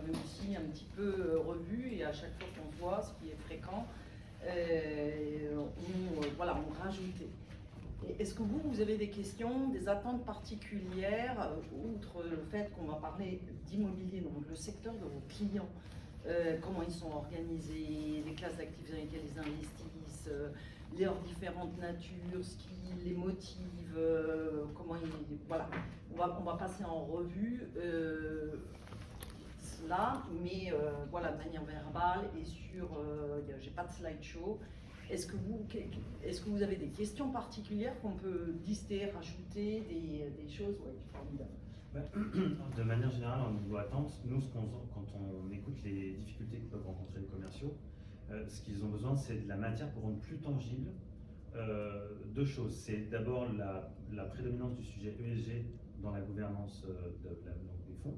avait aussi un petit peu revu, et à chaque fois qu'on se voit, ce qui est fréquent, on rajoutait. Est-ce que vous avez des questions, des attentes particulières, outre le fait qu'on va parler d'immobilier, donc le secteur de vos clients, comment ils sont organisés, les classes d'actifs dans lesquelles ils investissent, leurs différentes natures, ce qui les motive, comment ils... Voilà, on va passer en revue cela, mais de manière verbale et sur... j'ai pas de slideshow. Est-ce que vous avez des questions particulières qu'on peut lister, rajouter, des choses? Oui, formidable. De manière générale, en niveau attente, nous, quand on écoute les difficultés que peuvent rencontrer les commerciaux, ce qu'ils ont besoin, c'est de la matière pour rendre plus tangible deux choses. C'est d'abord la prédominance du sujet ESG dans la gouvernance des fonds.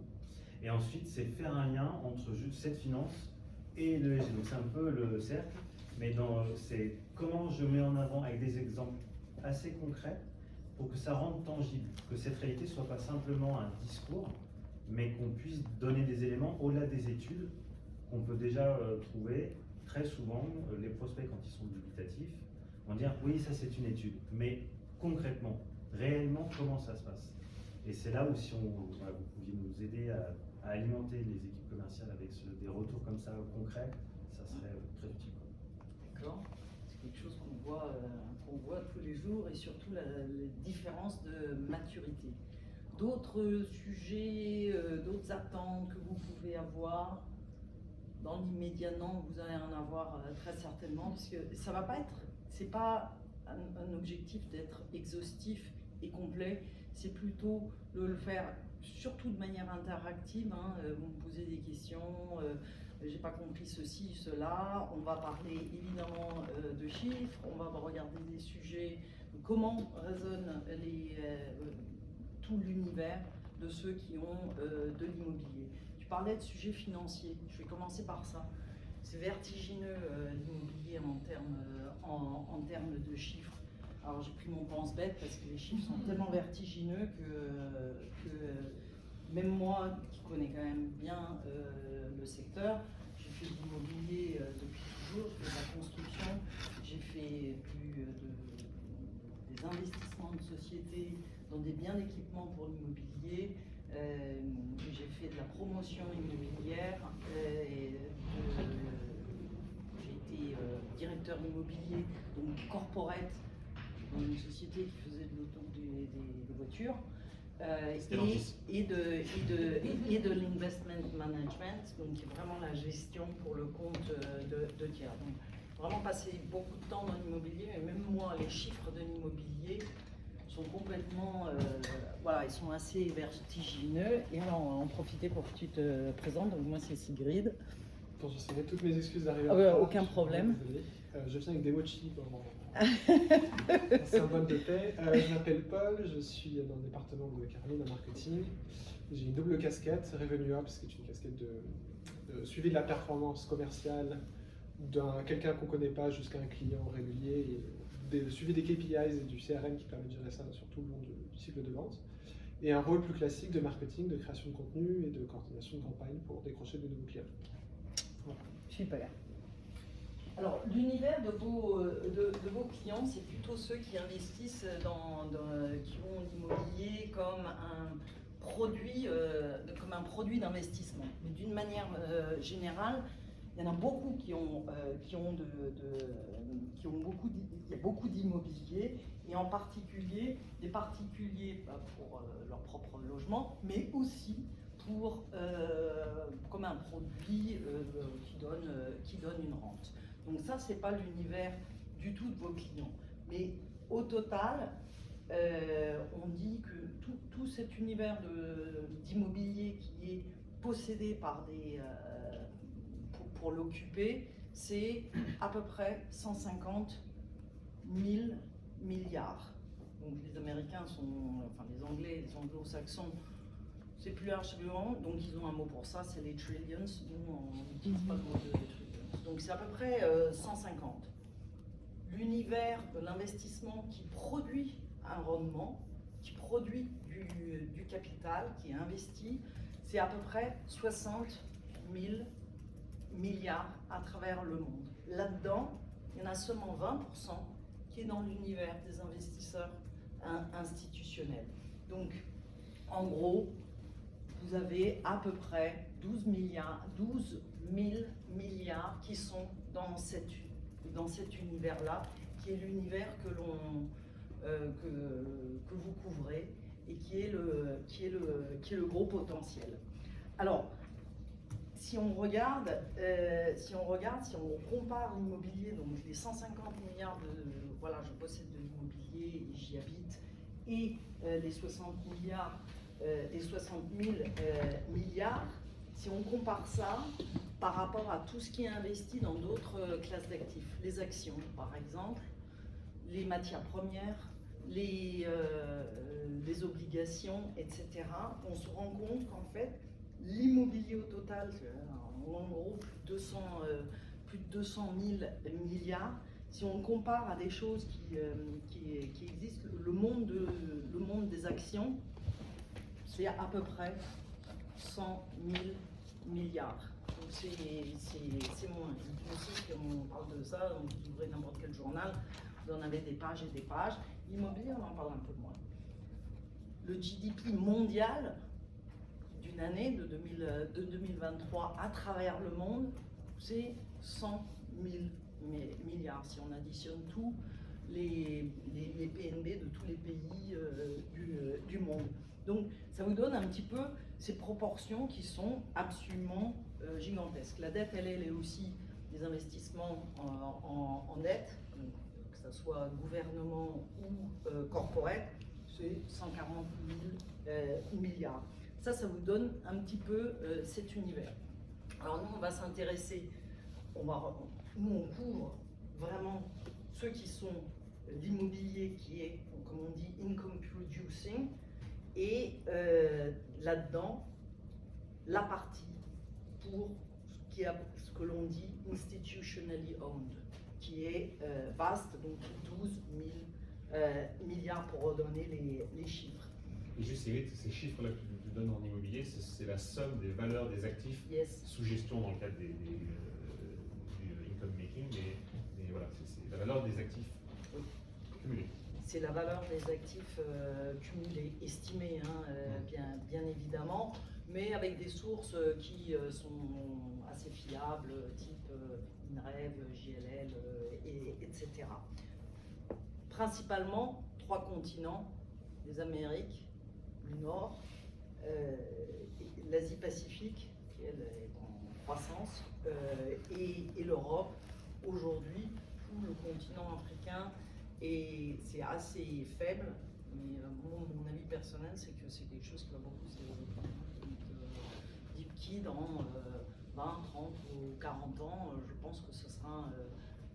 Et ensuite, c'est faire un lien entre juste cette finance et le ESG. Donc c'est un peu le cercle, mais c'est comment je mets en avant avec des exemples assez concrets pour que ça rende tangible, que cette réalité ne soit pas simplement un discours, mais qu'on puisse donner des éléments au-delà des études qu'on peut déjà trouver. Très souvent, les prospects, quand ils sont dubitatifs, vont dire oui, ça c'est une étude, mais concrètement, réellement, comment ça se passe? Et c'est là où si vous pouviez nous aider à alimenter les équipes commerciales avec des retours comme ça concrets, ça serait très utile. D'accord. C'est quelque chose qu'on voit tous les jours, et surtout la différence de maturité. D'autres sujets, d'autres attentes que vous pouvez avoir dans l'immédiat? Non, vous allez en avoir très certainement, parce que ça va pas être, c'est pas un objectif d'être exhaustif et complet, c'est plutôt de le faire surtout de manière interactive. Vous me posez des questions, j'ai pas compris ceci, cela. On va parler évidemment de chiffres, on va regarder des sujets, comment résonne tout l'univers de ceux qui ont de l'immobilier. Tu parlais de sujets financiers, je vais commencer par ça. C'est vertigineux l'immobilier en termes de chiffres. Alors j'ai pris mon pense-bête parce que les chiffres sont tellement vertigineux que même moi, qui connais quand même bien le secteur, j'ai fait de l'immobilier depuis toujours, j'ai fait de la construction, j'ai fait des investissements de société dans des biens d'équipement pour l'immobilier, j'ai fait de la promotion immobilière, j'ai été directeur immobilier, donc corporate, dans une société qui faisait des voitures. Et de l'investment management, donc vraiment la gestion pour le compte de tiers. Donc vraiment passer beaucoup de temps dans l'immobilier, mais même moi, les chiffres de l'immobilier sont complètement, ils sont assez vertigineux. Et alors, on va en profiter pour que tu te présentes. Donc moi, c'est Sigrid. Pour je signale toutes mes excuses d'arriver aucun problème. Je viens avec des mochis pour un symbole de paix. Je m'appelle Paul, je suis dans le département de Caroline en marketing. J'ai une double casquette, Revenue Ops, qui est une casquette de suivi de la performance commerciale d'un quelqu'un qu'on ne connaît pas jusqu'à un client régulier, et suivi des KPIs et du CRM qui permet de gérer ça sur tout le long du cycle de vente. Et un rôle plus classique de marketing, de création de contenu et de coordination de campagne pour décrocher de nouveaux clients. Voilà. Super. Alors, l'univers de vos clients, c'est plutôt ceux qui investissent qui ont l'immobilier comme un produit d'investissement. Mais d'une manière générale, il y en a beaucoup qui ont beaucoup d'immobilier, et en particulier des particuliers pour leur propre logement, mais aussi comme un produit qui donne une rente. Donc ça, c'est pas l'univers du tout de vos clients. Mais au total, on dit que tout cet univers d'immobilier qui est possédé par pour l'occuper, c'est à peu près 150 000 milliards. Donc les Américains les Anglais, les Anglo-Saxons, c'est plus largement, donc ils ont un mot pour ça, c'est les trillions. Nous, on n'utilise pas le mot de trillions. Donc c'est à peu près 150. L'univers de l'investissement qui produit un rendement, qui produit du capital, qui est investi, c'est à peu près 60 000 milliards à travers le monde. Là-dedans, il y en a seulement 20% qui est dans l'univers des investisseurs institutionnels. Donc, en gros, vous avez à peu près 12 000 milliards qui sont dans cet univers-là, qui est l'univers que vous couvrez et qui est le gros potentiel. Alors, si on regarde, si on compare l'immobilier, donc les 150 milliards voilà, je possède de l'immobilier et j'y habite, et les 60 milliards, les 60 000 milliards, si on compare ça par rapport à tout ce qui est investi dans d'autres classes d'actifs, les actions par exemple, les matières premières, les obligations, etc., on se rend compte qu'en fait, l'immobilier au total, en gros plus de 200 000 milliards, si on compare à des choses qui existent, le monde des actions, c'est à peu près 100 000 milliards. Donc c'est moins. Je sais qu'on parle de ça, vous ouvrez n'importe quel journal, vous en avez des pages et des pages. L'immobilier, on en parle un peu moins. Le GDP mondial d'une année, de 2023 à travers le monde, c'est 100 000 milliards. Si on additionne tous les PNB de tous les pays du monde. Donc ça vous donne un petit peu ces proportions qui sont absolument gigantesques. La dette, elle est aussi des investissements en dette, que ce soit gouvernement ou corporate, c'est 140 000 milliards. Ça vous donne un petit peu cet univers. Alors nous, on va s'intéresser, nous on couvre vraiment ceux qui sont l'immobilier qui est, comme on dit, income producing, et là-dedans, la partie pour ce que l'on dit institutionally owned, qui est vaste, donc 12 000 milliards pour redonner les chiffres. Et juste ces chiffres-là que tu donnes en immobilier, c'est la somme des valeurs des actifs sous gestion dans le cadre du income making, mais voilà, c'est la valeur des actifs cumulés. C'est la valeur des actifs cumulés, estimés, bien évidemment, mais avec des sources qui sont assez fiables, type INREV, JLL, etc. Principalement, 3 continents, les Amériques, le Nord, l'Asie-Pacifique, qui elle est en croissance, et l'Europe. Aujourd'hui, tout le continent africain, et c'est assez faible, mais mon avis personnel, c'est que c'est quelque chose qui va beaucoup se développer. Qui dans 20, 30 ou 40 ans, je pense que ce sera,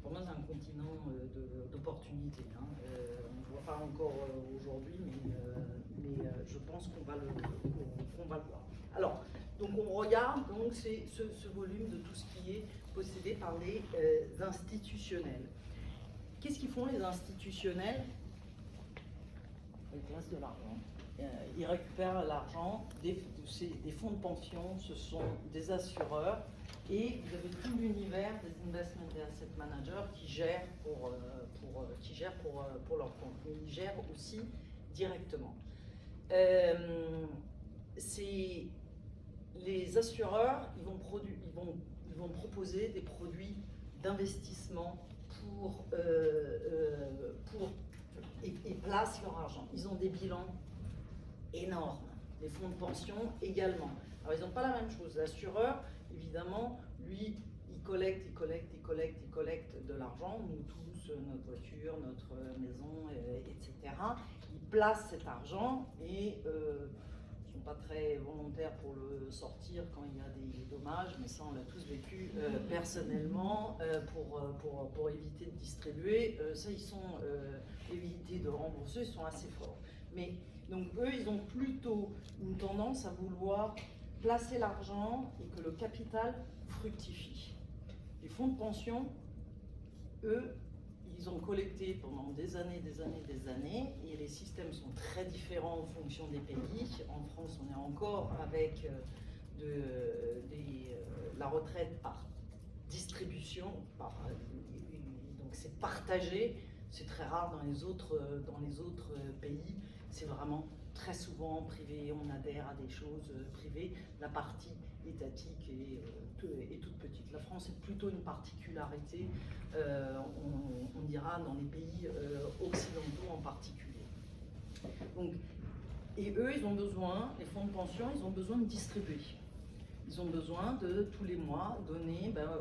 pour moi, c'est un continent d'opportunités. On ne le voit pas encore aujourd'hui, mais je pense qu'on va le voir. Alors, donc on regarde, donc c'est ce volume de tout ce qui est possédé par les institutionnels. Qu'est-ce qu'ils font les institutionnels? Ils placent de l'argent. Ils récupèrent l'argent des fonds de pension, ce sont des assureurs, et vous avez tout l'univers des investment et asset managers qui gèrent pour leur compte, mais ils gèrent aussi directement. Les assureurs, ils vont proposer des produits d'investissement et placent leur argent. Ils ont des bilans énormes, les fonds de pension également. Alors ils n'ont pas la même chose. L'assureur, évidemment, lui, il collecte de l'argent, nous tous, notre voiture, notre maison, etc. Il place cet argent et ils ne sont pas très volontaires pour le sortir quand il y a des dommages, mais ça on l'a tous vécu personnellement pour éviter de distribuer. Ça ils sont éviter de rembourser, ils sont assez forts. Mais donc eux, ils ont plutôt une tendance à vouloir placer l'argent et que le capital fructifie. Les fonds de pension, eux, ils ont collecté pendant des années, et les systèmes sont très différents en fonction des pays. En France, on est encore avec la retraite par distribution, donc c'est partagé, c'est très rare dans les autres pays, c'est vraiment très souvent privé, on adhère à des choses privées, la partie étatique est toute petite. La France est plutôt une particularité, on dira dans les pays occidentaux en particulier. Donc, et eux, ils ont besoin, les fonds de pension, ils ont besoin de distribuer. Ils ont besoin de, tous les mois, donner à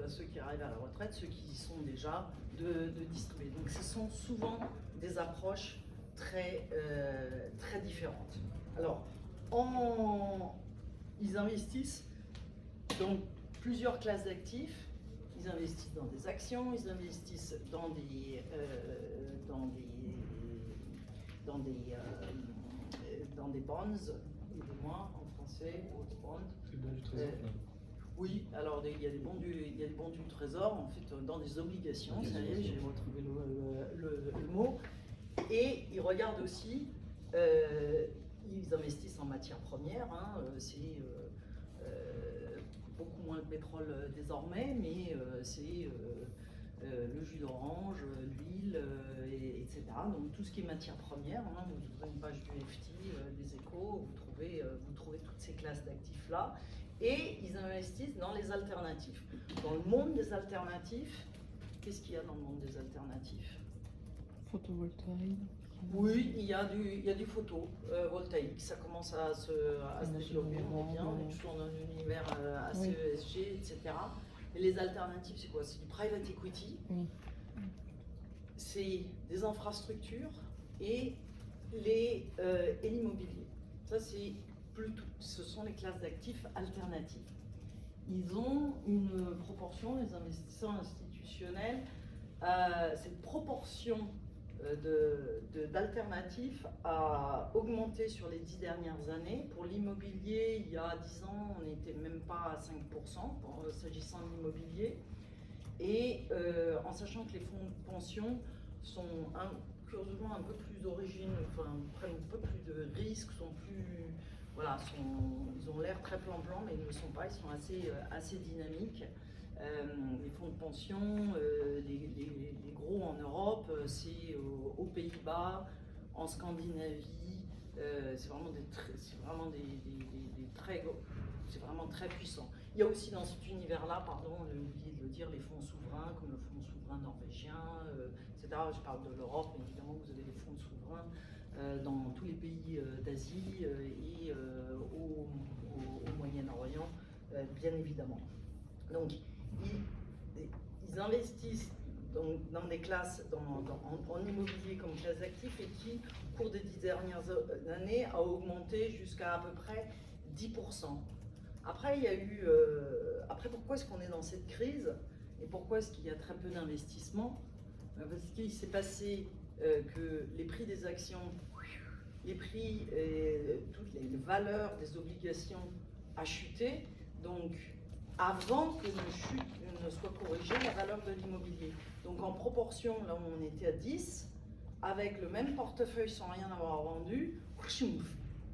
ceux qui arrivent à la retraite, ceux qui y sont déjà, de distribuer. Donc ce sont souvent des approches très différentes. Alors, ils investissent dans plusieurs classes d'actifs. Ils investissent dans des actions, ils investissent dans des bonds, aidez-moi en français, bonds. C'est bien du trésor. Oui, alors il y a des bons du trésor, en fait, dans des obligations, ça y est, j'ai retrouvé le mot. Et ils regardent aussi, ils investissent en matières premières, hein, c'est beaucoup moins le pétrole désormais, mais c'est le jus d'orange, l'huile, etc. Donc tout ce qui est matières premières, hein, vous ouvrez une page du FT, des Échos, vous trouvez toutes ces classes d'actifs-là. Et ils investissent dans les alternatifs. Dans le monde des alternatifs, qu'est-ce qu'il y a dans le monde des alternatifs? Photovoltaïque. Oui, il y a du photovoltaïque, ça commence à se développer, on est bien, on est toujours dans un univers assez ESG, etc. Mais les alternatives, c'est quoi? C'est du private equity, c'est des infrastructures et l'immobilier. Ça, ce sont les classes d'actifs alternatives. Ils ont une proportion, les investisseurs institutionnels, cette proportion d'alternatifs a augmenté sur les 10 dernières années. Pour l'immobilier, il y a 10 ans, on n'était même pas à 5% s'agissant de l'immobilier. Et en sachant que les fonds de pension sont curieusement un peu plus d'origine, prennent un peu plus de risques, ils ont l'air très plan-plan, mais ils ne le sont pas, ils sont assez dynamiques. Les fonds de pension, les gros en Europe, c'est aux Pays-Bas, en Scandinavie, c'est vraiment très puissant. Il y a aussi dans cet univers-là, pardon, j'ai oublié de le dire, les fonds souverains, comme le fonds souverain norvégien, etc. Je parle de l'Europe, mais évidemment vous avez des fonds souverains dans tous les pays d'Asie et au Moyen-Orient, bien évidemment. Donc, ils investissent dans des classes, en immobilier comme classe d'actifs et qui, au cours des 10 dernières années, a augmenté jusqu'à à peu près 10%. Après, pourquoi est-ce qu'on est dans cette crise et pourquoi est-ce qu'il y a très peu d'investissement? Parce qu'il s'est passé que les prix des actions, les prix, toutes les valeurs des obligations a chuté, donc avant que ne soit corrigée la valeur de l'immobilier. Donc en proportion, là où on était à 10, avec le même portefeuille sans rien avoir vendu,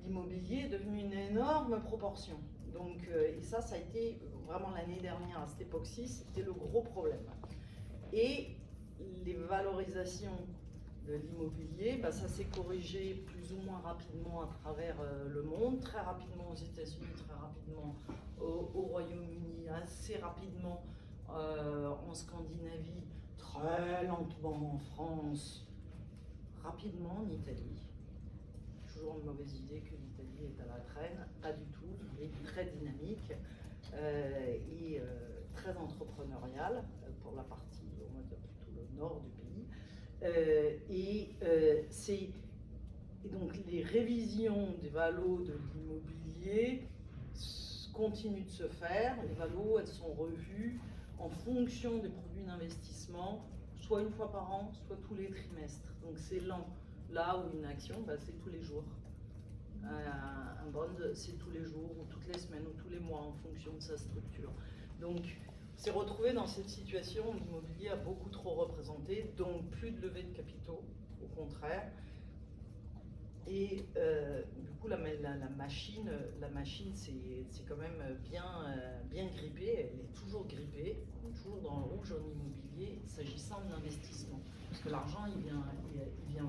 l'immobilier est devenu une énorme proportion. Donc, et ça a été vraiment l'année dernière, à cette époque-ci, c'était le gros problème. Et les valorisations de l'immobilier, ça s'est corrigé plus ou moins rapidement à travers le monde, très rapidement aux États-Unis, très rapidement au Royaume-Uni, assez rapidement en Scandinavie, très lentement en France, rapidement en Italie. Toujours une mauvaise idée que l'Italie est à la traîne, pas du tout, il est très dynamique et très entrepreneurial pour la partie, on va dire plutôt le nord du pays. Et donc les révisions des valos de l'immobilier continuent de se faire. Les valos, elles sont revues en fonction des produits d'investissement, soit une fois par an, soit tous les trimestres. Donc c'est lent. Là où une action, c'est tous les jours. Un bond, c'est tous les jours, ou toutes les semaines, ou tous les mois, en fonction de sa structure. Donc, s'est retrouvé dans cette situation où l'immobilier a beaucoup trop représenté, donc plus de levée de capitaux, au contraire. Et du coup, la machine c'est quand même bien grippé est toujours grippé, on est toujours dans le rouge en immobilier s'agissant de l'investissement. Parce que l'argent, il vient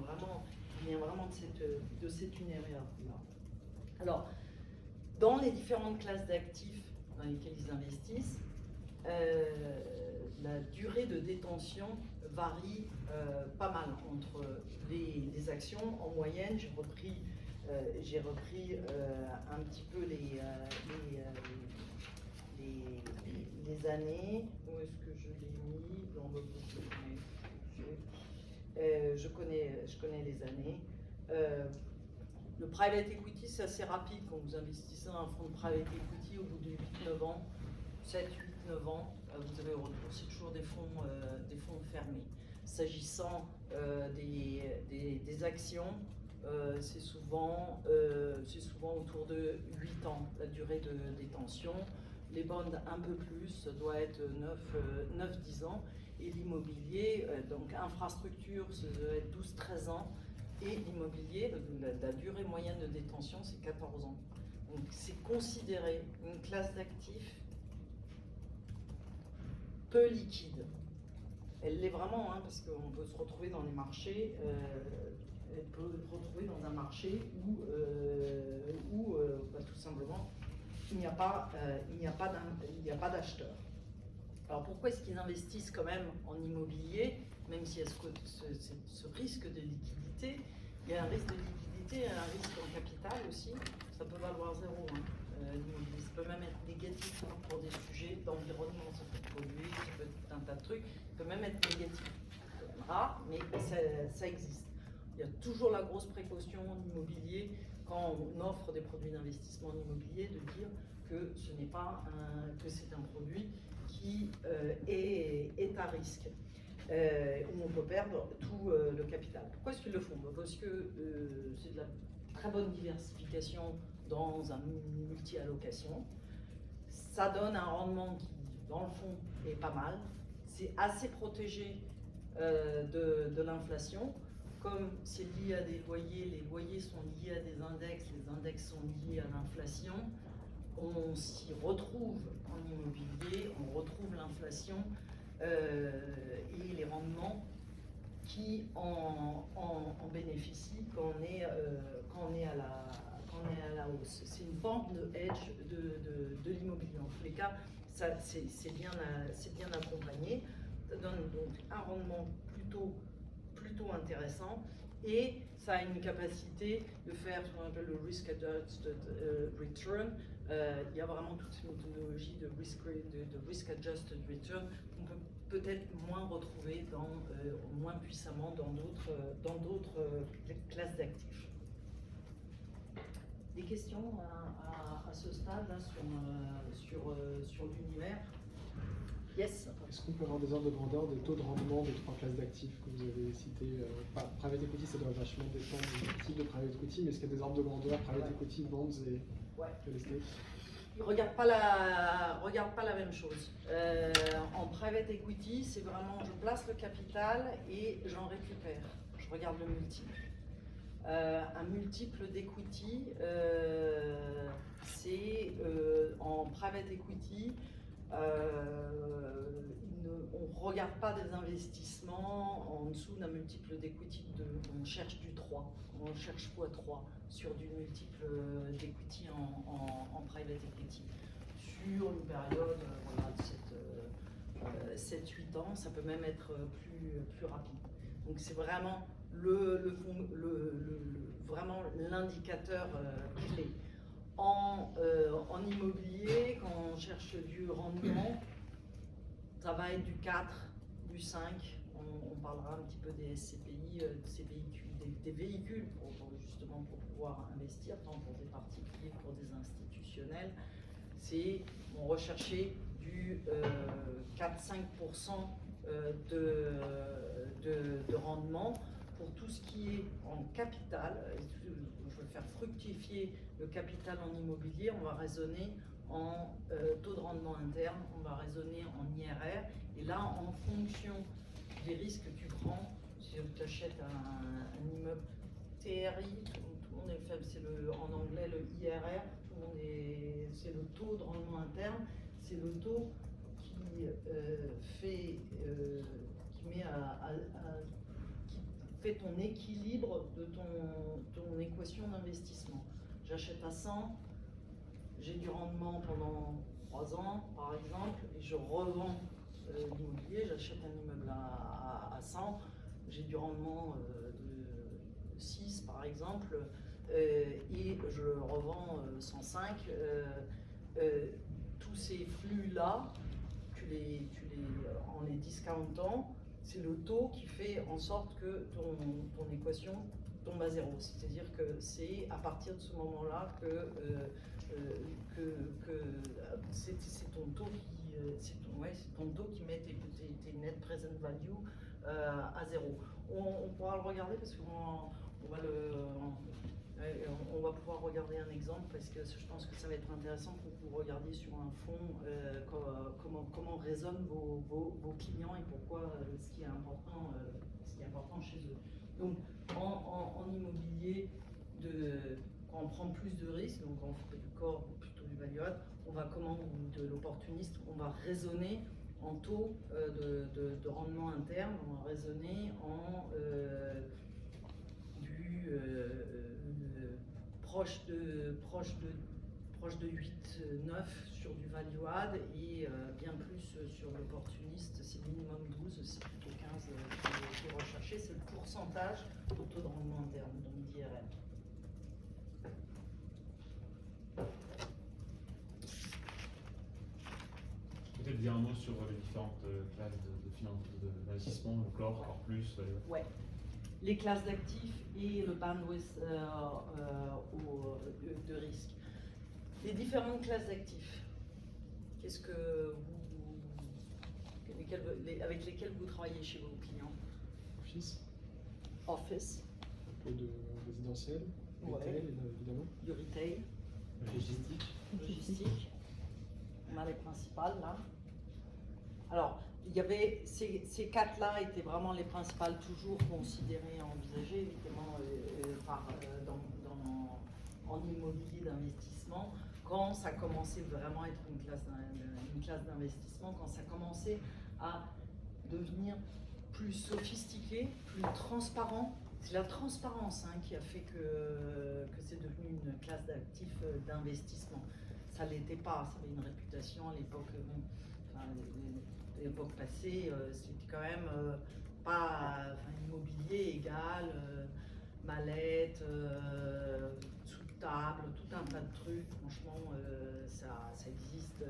vraiment de cet univers-là. Alors, dans les différentes classes d'actifs dans lesquelles ils investissent, la durée de détention varie pas mal entre les actions. En moyenne, j'ai repris un petit peu les années. Où est-ce que je l'ai mis dans le je connais les années. Le private equity, c'est assez rapide quand vous investissez dans un fonds de private equity au bout de 8-9 ans, 7-8-9 ans, vous avez au retour, c'est toujours des fonds fermés. S'agissant des actions, c'est souvent autour de 8 ans la durée de détention. Les bonds un peu plus, ça doit être 9-10 ans. Et l'immobilier, donc infrastructure, ça doit être 12-13 ans. Et l'immobilier, la durée moyenne de détention, c'est 14 ans. Donc c'est considéré une classe d'actifs peu liquide. Elle l'est vraiment, hein, parce qu'on peut se retrouver dans les marchés, elle peut se retrouver dans un marché où tout simplement, il n'y a pas d'acheteurs. Alors pourquoi est-ce qu'ils investissent quand même en immobilier, même s'il y a ce risque de liquidité? Il y a un risque de liquidité et un risque en capital aussi. Ça peut valoir zéro. L'immobilier, ça peut même être négatif pour des sujets d'environnement. Ça peut être pollué, ça peut être tout un tas de trucs. Ça peut même être négatif. Rare, mais ça existe. Il y a toujours la grosse précaution en immobilier quand on offre des produits d'investissement en immobilier de dire que ce n'est pas que c'est un produit qui est à risque, où on peut perdre tout le capital. Pourquoi est-ce qu'ils le font? Parce que c'est de la très bonne diversification dans un multi-allocation. Ça donne un rendement qui, dans le fond, est pas mal. C'est assez protégé de l'inflation. Comme c'est lié à des loyers, les loyers sont liés à des index, les index sont liés à l'inflation. On s'y retrouve en immobilier, on retrouve l'inflation et les rendements qui en bénéficient quand on est à la hausse. C'est une forme de hedge de l'immobilier. En tous les cas, c'est bien accompagné. Ça donne donc un rendement plutôt intéressant et ça a une capacité de faire ce qu'on appelle le risk adjusted return. Il y a vraiment toute cette méthodologie de risk adjusted return qu'on peut peut-être moins retrouver moins puissamment dans d'autres classes d'actifs. Des questions à ce stade là sur l'univers? Yes. Est-ce qu'on peut avoir des ordres de grandeur des taux de rendement des 3 classes d'actifs que vous avez cités? Private equity, ça doit vachement dépendre du type de private equity, mais est-ce qu'il y a des ordres de grandeur, private equity, bonds et real estate? Ils ne regardent pas la même chose. En private equity, c'est vraiment je place le capital et j'en récupère. Je regarde le multiple. Un multiple d'equity, c'est en private equity, on ne regarde pas des investissements en dessous d'un multiple d'equity, on cherche du 3, on cherche x3 sur du multiple d'equity en private equity. Sur une période de 7-8 ans, ça peut même être plus rapide. Donc c'est vraiment vraiment l'indicateur clé. En immobilier, quand on cherche du rendement, ça va être du 4, du 5. On parlera un petit peu des SCPI, des véhicules justement pour pouvoir investir, tant pour des particuliers que pour des institutionnels. On recherchait du 4-5% de rendement. Pour tout ce qui est en capital, je veux faire fructifier le capital en immobilier, on va raisonner en taux de rendement interne, on va raisonner en IRR, et là, en fonction des risques que tu prends, si tu achètes un immeuble TRI, tout le monde est faible, c'est en anglais le IRR, c'est le taux de rendement interne, c'est le taux qui fait ton équilibre de ton équation d'investissement. J'achète à 100, j'ai du rendement pendant 3 ans, par exemple, et je revends l'immobilier, j'achète un immeuble à 100, j'ai du rendement de 6, par exemple, et je le revends 105. Tous ces flux-là, en les discountant, c'est le taux qui fait en sorte que ton équation tombe à zéro. C'est-à-dire que c'est à partir de ce moment-là que c'est ton taux c'est ton taux qui met tes net present value à zéro. On pourra le regarder parce qu'on va pouvoir regarder un exemple parce que je pense que ça va être intéressant pour que vous regardiez sur un fond comment résonnent vos clients et pourquoi ce qui est important chez eux. Donc en immobilier, quand on prend plus de risques, donc on fait du core ou plutôt du value add, ou de l'opportuniste, on va raisonner en taux de rendement interne, on va raisonner en proche de 8, 9 sur du value add et bien plus sur l'opportuniste, c'est minimum 12, c'est plutôt 15 qui est recherché, c'est le pourcentage au taux de rendement interne, donc d'IRM. Peut-être dire un mot sur les différentes classes d'investissement, le core, encore plus. Ouais. Les classes d'actifs et le bandwidth de risque. Les différentes classes d'actifs, qu'est-ce que avec lesquelles vous travaillez chez vos clients? Office. Un peu de résidentiel, retail, évidemment. Du retail. Logistique. On a les principales là. Alors, il y avait ces 4-là étaient vraiment les principales, toujours considérées, envisagées évidemment en immobilier d'investissement. Quand ça commençait vraiment à être une classe d'investissement, quand ça commençait à devenir plus sophistiqué, plus transparent. C'est la transparence qui a fait que c'est devenu une classe d'actifs d'investissement. Ça ne l'était pas, ça avait une réputation à l'époque, l'époque passée, c'était quand même pas immobilier égal, mallette, sous table, tout un tas de trucs. Franchement, ça existe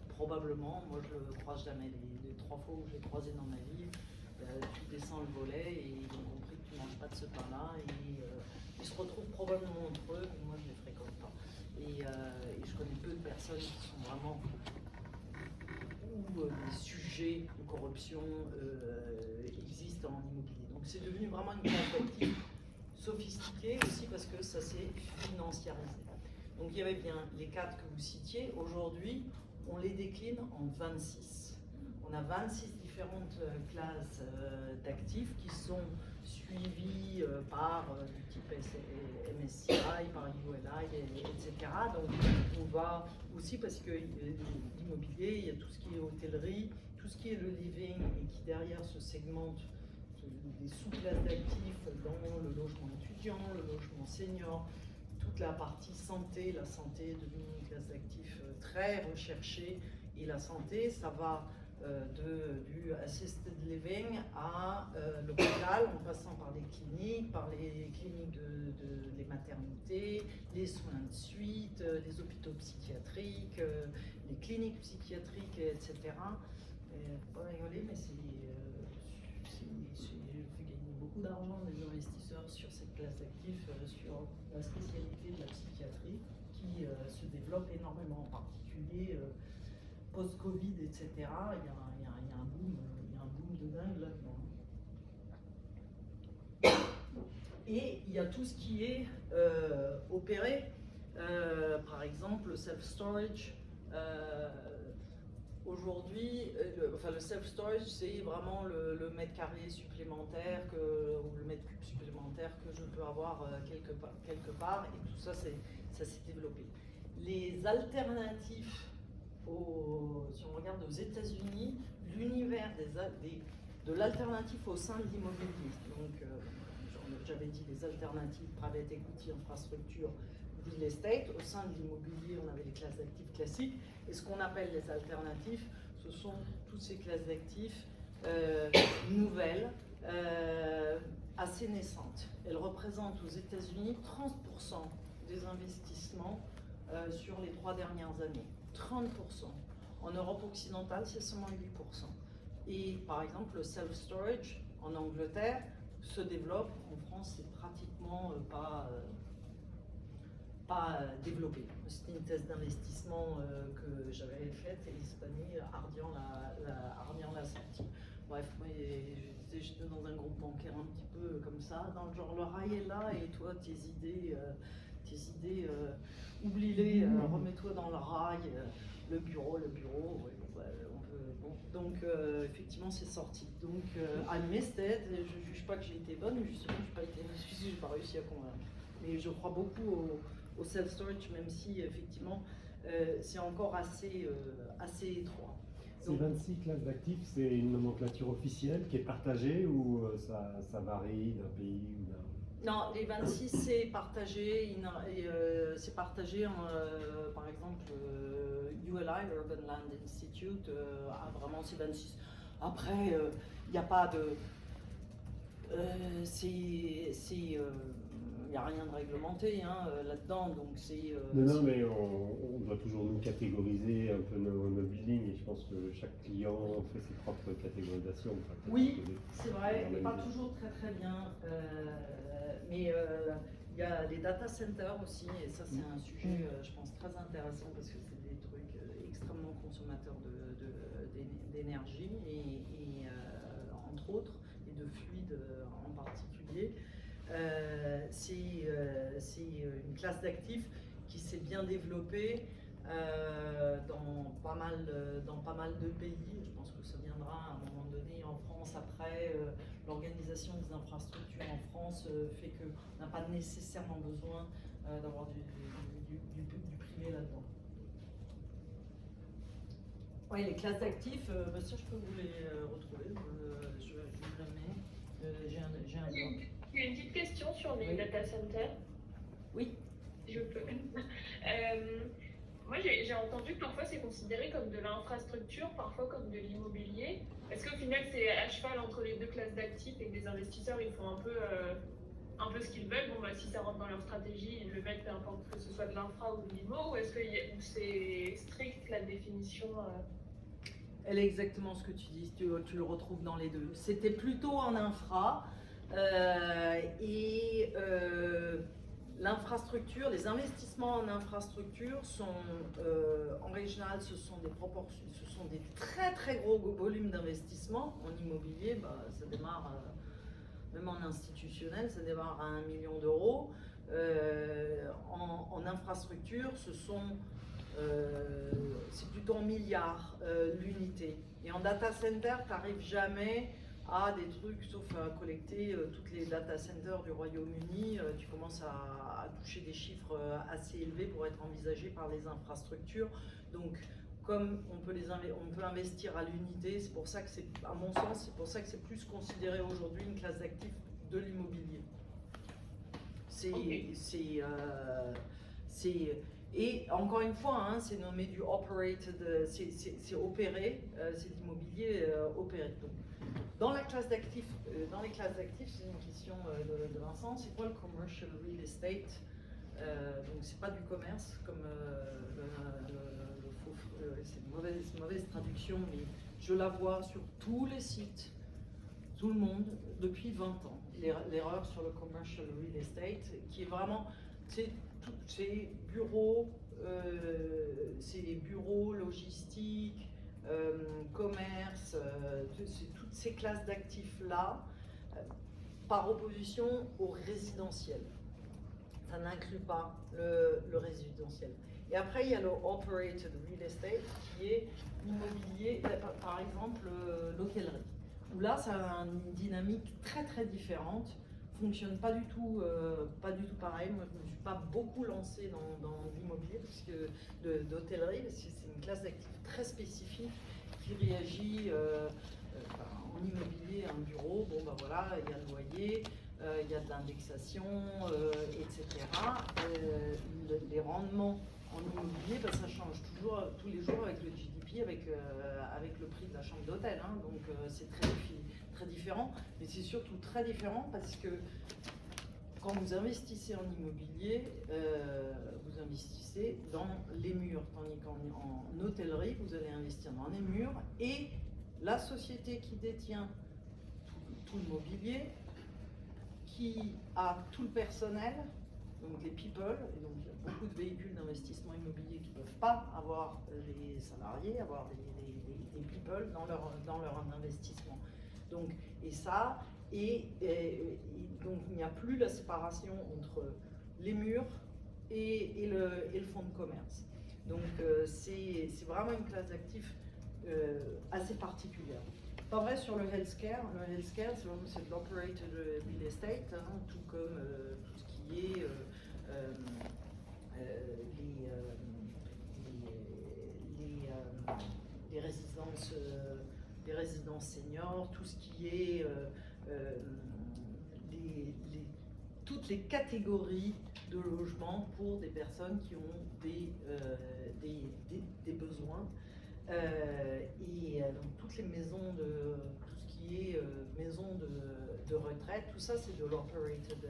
probablement. Moi, je le croise jamais. Les 3 fois où je l'ai croisé dans ma vie, tu descends le volet et ils ont compris que tu ne manges pas de ce pain-là. Et ils se retrouvent probablement entre eux, mais moi, je ne les fréquente pas. Et je connais peu de personnes qui sont vraiment où des sujets de corruption existent en immobilier. Donc c'est devenu vraiment une classe d'actifs sophistiquée aussi parce que ça s'est financiarisé. Donc il y avait bien les 4 que vous citiez. Aujourd'hui, on les décline en 26. On a 26 différentes classes d'actifs qui sont suivies par du type MSCI, par ULI, etc. Donc on va aussi, parce que l'immobilier, il y a tout ce qui est hôtellerie, tout ce qui est le living et qui derrière se segmente des sous-classes d'actifs dans le logement étudiant, le logement senior, toute la partie santé. La santé est devenue une classe d'actifs très recherchée et la santé, ça va du assisted living à l'hôpital, en passant par les cliniques les maternités, les soins de suite, les hôpitaux psychiatriques, les cliniques psychiatriques, etc. Faut pas rigoler, mais je fais gagner beaucoup d'argent des investisseurs sur cette classe d'actifs, sur la spécialité de la psychiatrie qui se développe énormément, en particulier post-Covid, etc. Il y a un boom de dingue là-dedans. Et il y a tout ce qui est opéré, par exemple le self-storage. Aujourd'hui, le self-storage, c'est vraiment le mètre carré supplémentaire ou le mètre cube supplémentaire que je peux avoir quelque part, et tout ça, ça s'est développé. Les alternatifs, si on regarde aux États-Unis l'univers de l'alternatif au sein de l'immobilier. Donc, j'avais dit les alternatives private equity, infrastructure, real estate. Au sein de l'immobilier, on avait les classes d'actifs classiques. Et ce qu'on appelle les alternatives, ce sont toutes ces classes d'actifs nouvelles, assez naissantes. Elles représentent aux États-Unis 30% des investissements sur les 3 dernières années. 30%. En Europe occidentale, c'est seulement 8%. Et par exemple, le self-storage en Angleterre se développe. En France, c'est pratiquement pas développé. C'était une thèse d'investissement que j'avais faite et Hispanie, Ardian l'a sortie. Bref, moi, j'étais dans un groupe bancaire un petit peu comme ça, dans le genre le rail est là et toi, tes idées oublie-les, remets-toi dans le rail, le bureau, ouais, on peut, bon. Donc effectivement c'est sorti. Donc I missed it, je ne juge pas que j'ai été bonne, justement je n'ai pas réussi à convaincre. Mais je crois beaucoup au self-storage, même si effectivement c'est encore assez étroit. Ces 26 classes d'actifs, c'est une nomenclature officielle qui est partagée ou ça varie d'un pays ou d'un... Non, les 26, c'est partagé. Par exemple, ULI, Urban Land Institute, a vraiment ces 26. Après, il n'y a pas de... Il n'y a rien de réglementé là-dedans, donc c'est... Non, mais on doit toujours nous catégoriser un peu nos buildings et je pense que chaque client fait ses propres catégorisations. Oui, c'est vrai, et pas toujours très bien. Mais il y a les data centers aussi, et ça c'est un sujet, je pense, très intéressant parce que c'est des trucs extrêmement consommateurs d'énergie et entre autres, et de fluide en particulier. C'est une classe d'actifs qui s'est bien développée dans pas mal de pays. Je pense que ça viendra à un moment donné en France. Après, l'organisation des infrastructures en France fait qu'on n'a pas nécessairement besoin d'avoir du privé là-dedans. Oui, les classes d'actifs, ça je peux vous les retrouver. Je vous les mets. J'ai un lien. J'ai une petite question sur les data centers. Oui. Je peux. Moi, j'ai entendu que parfois c'est considéré comme de l'infrastructure, parfois comme de l'immobilier. Est-ce qu'au final, c'est à cheval entre les deux classes d'actifs et que les investisseurs, ils font un peu ce qu'ils veulent? Bon, bah, si ça rentre dans leur stratégie, ils le mettent, peu importe que ce soit de l'infra ou de l'immo, ou est-ce que c'est strict la définition Elle est exactement ce que tu dis, tu le retrouves dans les deux. C'était plutôt en infra. L'infrastructure, les investissements en infrastructure sont, en règle générale, ce sont des très très gros volumes d'investissement. En immobilier, ça démarre, même en institutionnel, ça démarre à 1 million d'euros. En infrastructure, c'est plutôt en milliards l'unité. Et en data center, tu n'arrives jamais à des trucs, sauf à collecter toutes les data centers du Royaume-Uni, tu commences à toucher des chiffres assez élevés pour être envisagés par les infrastructures. Donc, comme on peut investir à l'unité, c'est pour ça que à mon sens, c'est pour ça que c'est plus considéré aujourd'hui une classe d'actifs de l'immobilier. Et encore une fois, c'est nommé du operated, c'est opéré, c'est l'immobilier opéré. Donc, dans les classes d'actifs, c'est une question de Vincent, c'est quoi le commercial real estate? Donc c'est pas du commerce comme c'est une mauvaise traduction, mais je la vois sur tous les sites, tout le monde, depuis 20 ans. L'erreur sur le commercial real estate, qui est vraiment, c'est bureaux, logistiques, commerce, c'est toutes ces classes d'actifs-là, par opposition au résidentiel. Ça n'inclut pas le résidentiel. Et après, il y a le operated real estate, qui est l'immobilier, par exemple l'hôtellerie, où là, ça a une dynamique très très différente, fonctionne pas du tout pareil. Moi, je ne me suis pas beaucoup lancée dans l'immobilier d'hôtellerie, parce que c'est une classe d'actifs très spécifique qui qui réagit en immobilier, un bureau, bon ben voilà, il y a le loyer, il y a de l'indexation, etc. Les rendements en immobilier, ça change toujours, tous les jours avec le GDP, avec le prix de la chambre d'hôtel. Hein, donc c'est très différent, mais c'est surtout très différent parce que quand vous investissez en immobilier, vous investissez dans les murs, tandis qu'en hôtellerie, vous allez investir dans les murs et la société qui détient tout le mobilier, qui a tout le personnel, donc les people, et donc il y a beaucoup de véhicules d'investissement immobilier qui ne peuvent pas avoir les salariés, avoir des people dans leur investissement. Donc, et ça, donc il n'y a plus la séparation entre les murs et le fonds de commerce. Donc c'est vraiment une classe d'actifs assez particulière. Pas vrai sur le healthcare. Le healthcare, c'est de l'operated real estate, hein, tout comme tout ce qui est les résidences seniors, tout ce qui est toutes les catégories de logements pour des personnes qui ont des besoins. Donc toutes les maisons tout ce qui est maisons de retraite, tout ça c'est de l'operated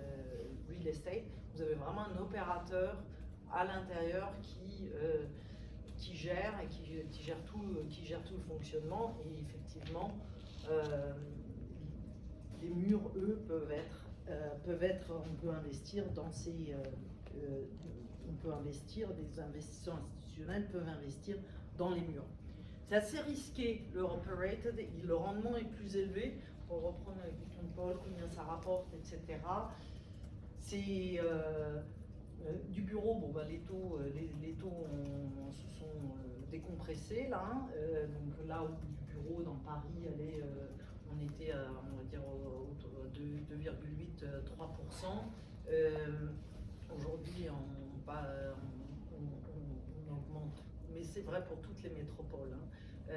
real estate. Vous avez vraiment un opérateur à l'intérieur qui gère et qui gère tout le fonctionnement. Et effectivement, les murs, eux, on peut investir dans ces, on peut investir, des investisseurs institutionnels peuvent investir dans les murs. C'est assez risqué le operated, le rendement est plus élevé. Pour reprendre la question de Paul, combien ça rapporte, etc. C'est du bureau, les taux se sont décompressés là. Donc là où du bureau dans Paris, on était à, on va dire, autour de 2,8-3%. Aujourd'hui, on augmente, mais c'est vrai pour toutes les métropoles. On a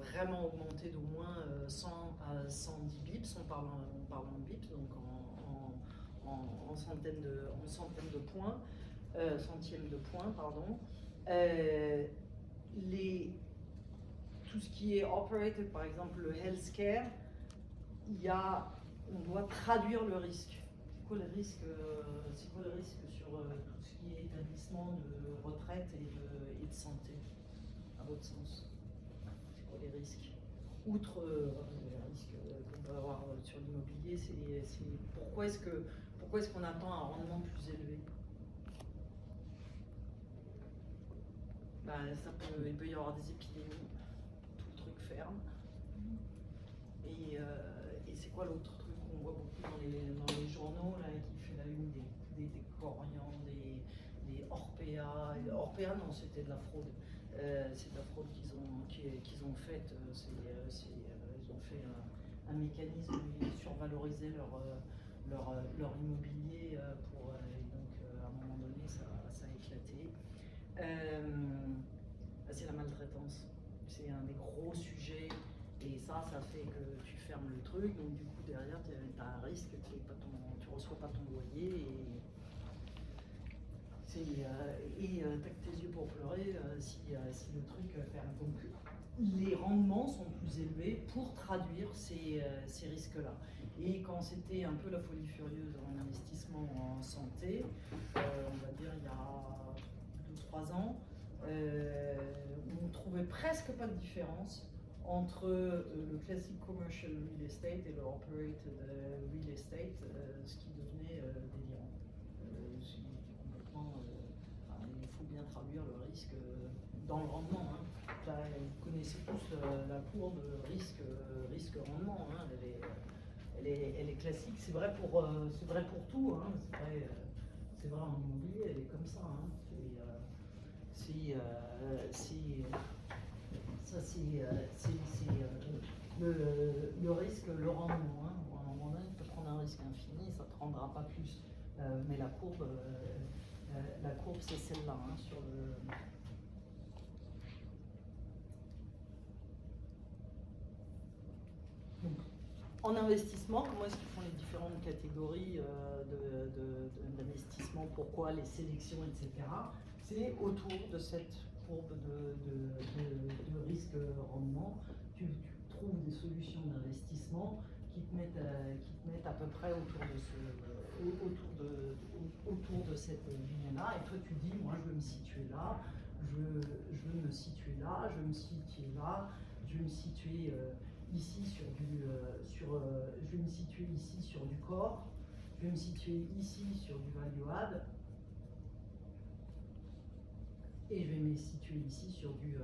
vraiment augmenté d'au moins 100 à 110 bips, on parle en bips, donc en centaines de points, centièmes de points, pardon. Tout ce qui est operated, par exemple le healthcare, on doit traduire le risque. C'est quoi le risque sur tout ce qui est établissement de retraite et de santé, à votre sens? C'est quoi les risques? Outre les risques qu'on peut avoir sur l'immobilier, pourquoi est-ce qu'on attend un rendement plus élevé? Il peut y avoir des épidémies, tout le truc ferme. Et c'est quoi l'autre truc qu'on voit beaucoup dans les journaux là, qui fait la une des Corians, des Orpea. Orpea, non, c'était de la fraude. C'est de la fraude qu'ils ont faite. Ils ont fait un mécanisme où ils survalorisaient leur immobilier donc à un moment donné ça a éclaté. C'est la maltraitance. C'est un des gros sujets. Et ça fait que tu fermes le truc, donc du coup derrière tu as un risque, tu reçois pas ton loyer et t'as que tes yeux pour pleurer si le truc ferme. Donc les rendements sont plus élevés pour traduire ces risques-là. Et quand c'était un peu la folie furieuse en investissement en santé, on va dire il y a 2-3 ans, on ne trouvait presque pas de différence entre le classique commercial real estate et le operated real estate, ce qui devenait délirant. Il faut bien traduire le risque dans le rendement. Hein. Vous connaissez tous la courbe risque-rendement. Hein. Elle est classique. C'est vrai pour tout. Hein. C'est vrai en immobilier, elle est comme ça. Hein. Le risque, le rendement. Hein. À un moment donné, tu peux prendre un risque infini, ça ne te rendra pas plus. Mais la courbe c'est celle-là. Hein, sur le... En investissement, comment est-ce qu'ils font les différentes catégories d'investissement, pourquoi les sélections, etc. C'est autour de cette courbe de risque-rendement. Tu trouves des solutions d'investissement qui te mettent à peu près autour de cette ligne-là. Et toi, tu dis, moi, je veux me situer là, je veux me situer là, je veux me situer là, je veux me situer ici je vais me situer ici sur du corps, je vais me situer ici sur du value add, et je vais me situer ici sur de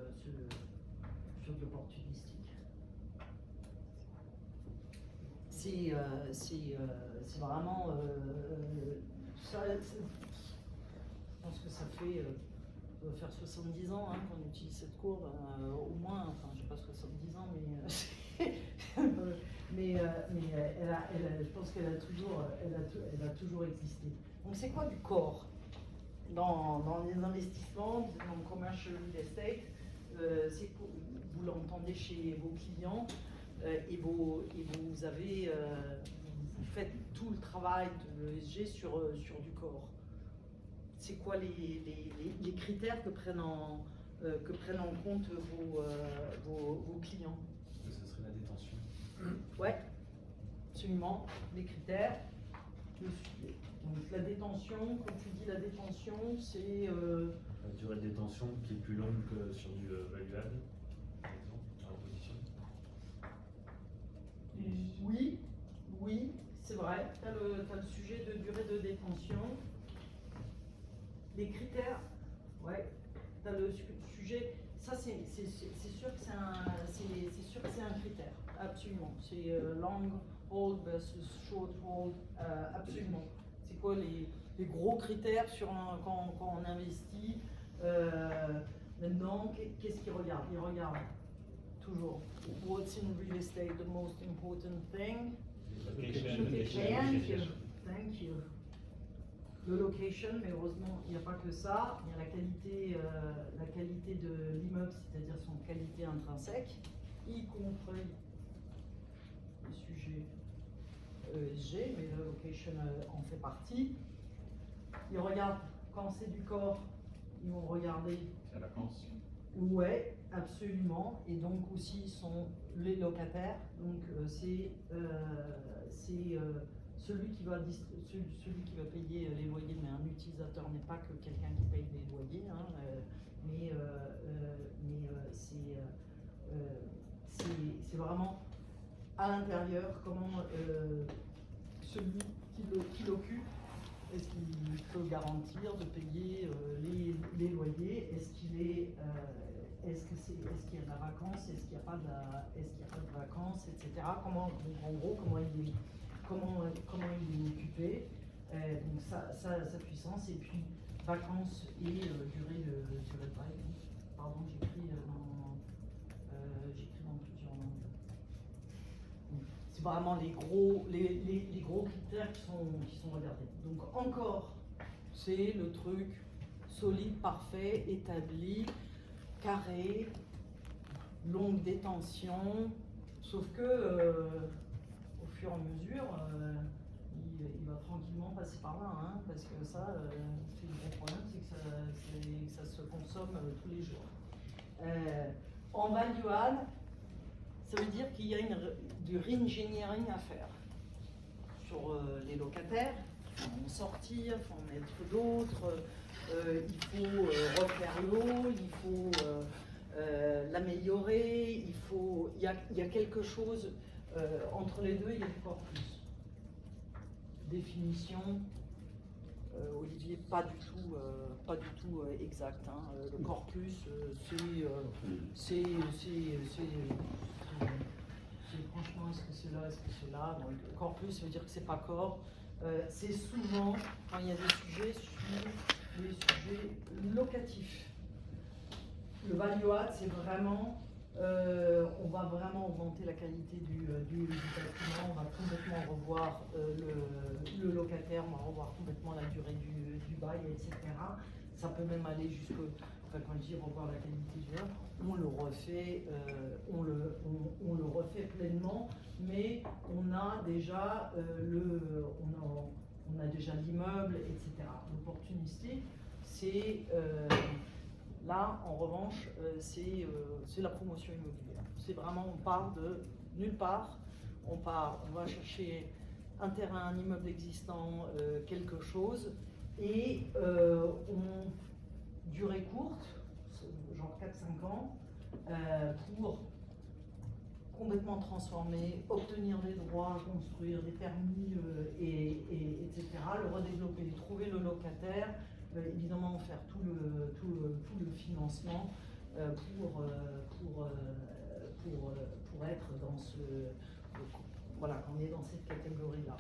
l'opportunistique. C'est vraiment ça. Je pense que ça fait doit faire 70 ans qu'on utilise cette courbe, au moins, enfin je sais pas 70 ans, mais je pense qu'elle a toujours existé. Donc c'est quoi du corps dans les investissements, dans le commercial real estate? Vous l'entendez chez vos clients et vous faites tout le travail de l'ESG sur du corps. C'est quoi les critères que prennent en compte vos clients? Ce serait la détention. Ouais, absolument. Les critères. Donc la détention, quand tu dis la détention, c'est... La durée de détention qui est plus longue que sur du value add, par exemple, la reposition. Oui, c'est vrai. Tu as le sujet de durée de détention. Les critères, ouais, tu as le sujet, ça c'est sûr que c'est un critère, absolument. C'est long hold versus short hold, absolument. C'est quoi les gros critères quand on investit? Maintenant, qu'est-ce qu'ils regardent? Ils regardent toujours what's in real estate the most important thing. Thank you. Le location, mais heureusement, il n'y a pas que ça. Il y a la qualité de l'immeuble, c'est-à-dire son qualité intrinsèque, y compris le sujet ESG, mais la location en fait partie. Ils regardent, quand c'est du corps, ils vont regarder. La vacance. Ouais, absolument. Et donc aussi sont les locataires. Donc c'est celui qui va payer les loyers, mais un utilisateur n'est pas que quelqu'un qui paye les loyers, c'est vraiment à l'intérieur comment celui qui l'occupe, est-ce qu'il peut garantir de payer les loyers, est-ce qu'il y a de la vacance, est-ce qu'il n'y a pas de vacance, etc. En gros, comment il est occupé, donc sa puissance, et puis vacances et durée de bail. Pardon, j'écris dans plusieurs langues. C'est vraiment les gros critères qui sont regardés. Donc encore, c'est le truc solide, parfait, établi, carré, longue détention, sauf que au fur et à mesure, il va tranquillement passer par là, parce que ça, c'est le gros problème, c'est que ça se consomme tous les jours. En value add, ça veut dire qu'il y a du re-engineering à faire sur les locataires. Il faut en sortir, il faut en mettre d'autres, il faut refaire l'eau, il faut l'améliorer, il y a quelque chose entre les deux, il y a du corpus. Définition, Olivier, pas du tout exact. Le corpus, franchement, est-ce que c'est là, est-ce que c'est là? Donc, le corpus, ça veut dire que c'est pas corps. C'est souvent, quand il y a des sujets, sur les sujets locatifs. Le value add, c'est vraiment, on va vraiment augmenter la qualité du bâtiment, on va complètement revoir le locataire, on va revoir complètement la durée du bail, etc. ça peut même aller jusque, enfin, quand je dis revoir la qualité du vin, on le refait, on le refait pleinement, mais on a déjà on a déjà l'immeuble, etc. L'opportunité, c'est là, en revanche, c'est la promotion immobilière. C'est vraiment, on part de nulle part, on va chercher un terrain, un immeuble existant, quelque chose, et durée courte, genre 4-5 ans, pour complètement transformer, obtenir des droits, construire des permis, etc., le redévelopper, trouver le locataire, évidemment faire tout le financement pour être dans voilà, qu'on est dans cette catégorie-là.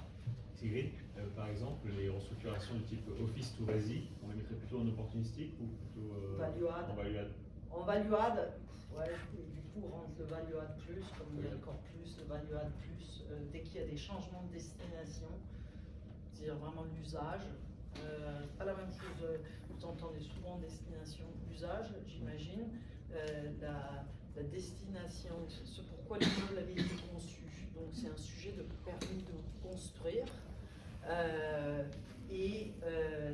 Sigrid, par exemple, les restructurations du type office to resi, on les mettrait plutôt en opportunistique ou plutôt value add. en value add? En value add, ouais, du coup, on rentre le value add plus, comme il y a encore plus, le value add plus, dès qu'il y a des changements de destination, c'est-à-dire vraiment l'usage. C'est pas la même chose, vous entendez souvent destination usage, j'imagine. La destination, c'est pourquoi l'immeuble avait été conçu. Donc c'est un sujet de permis de construire.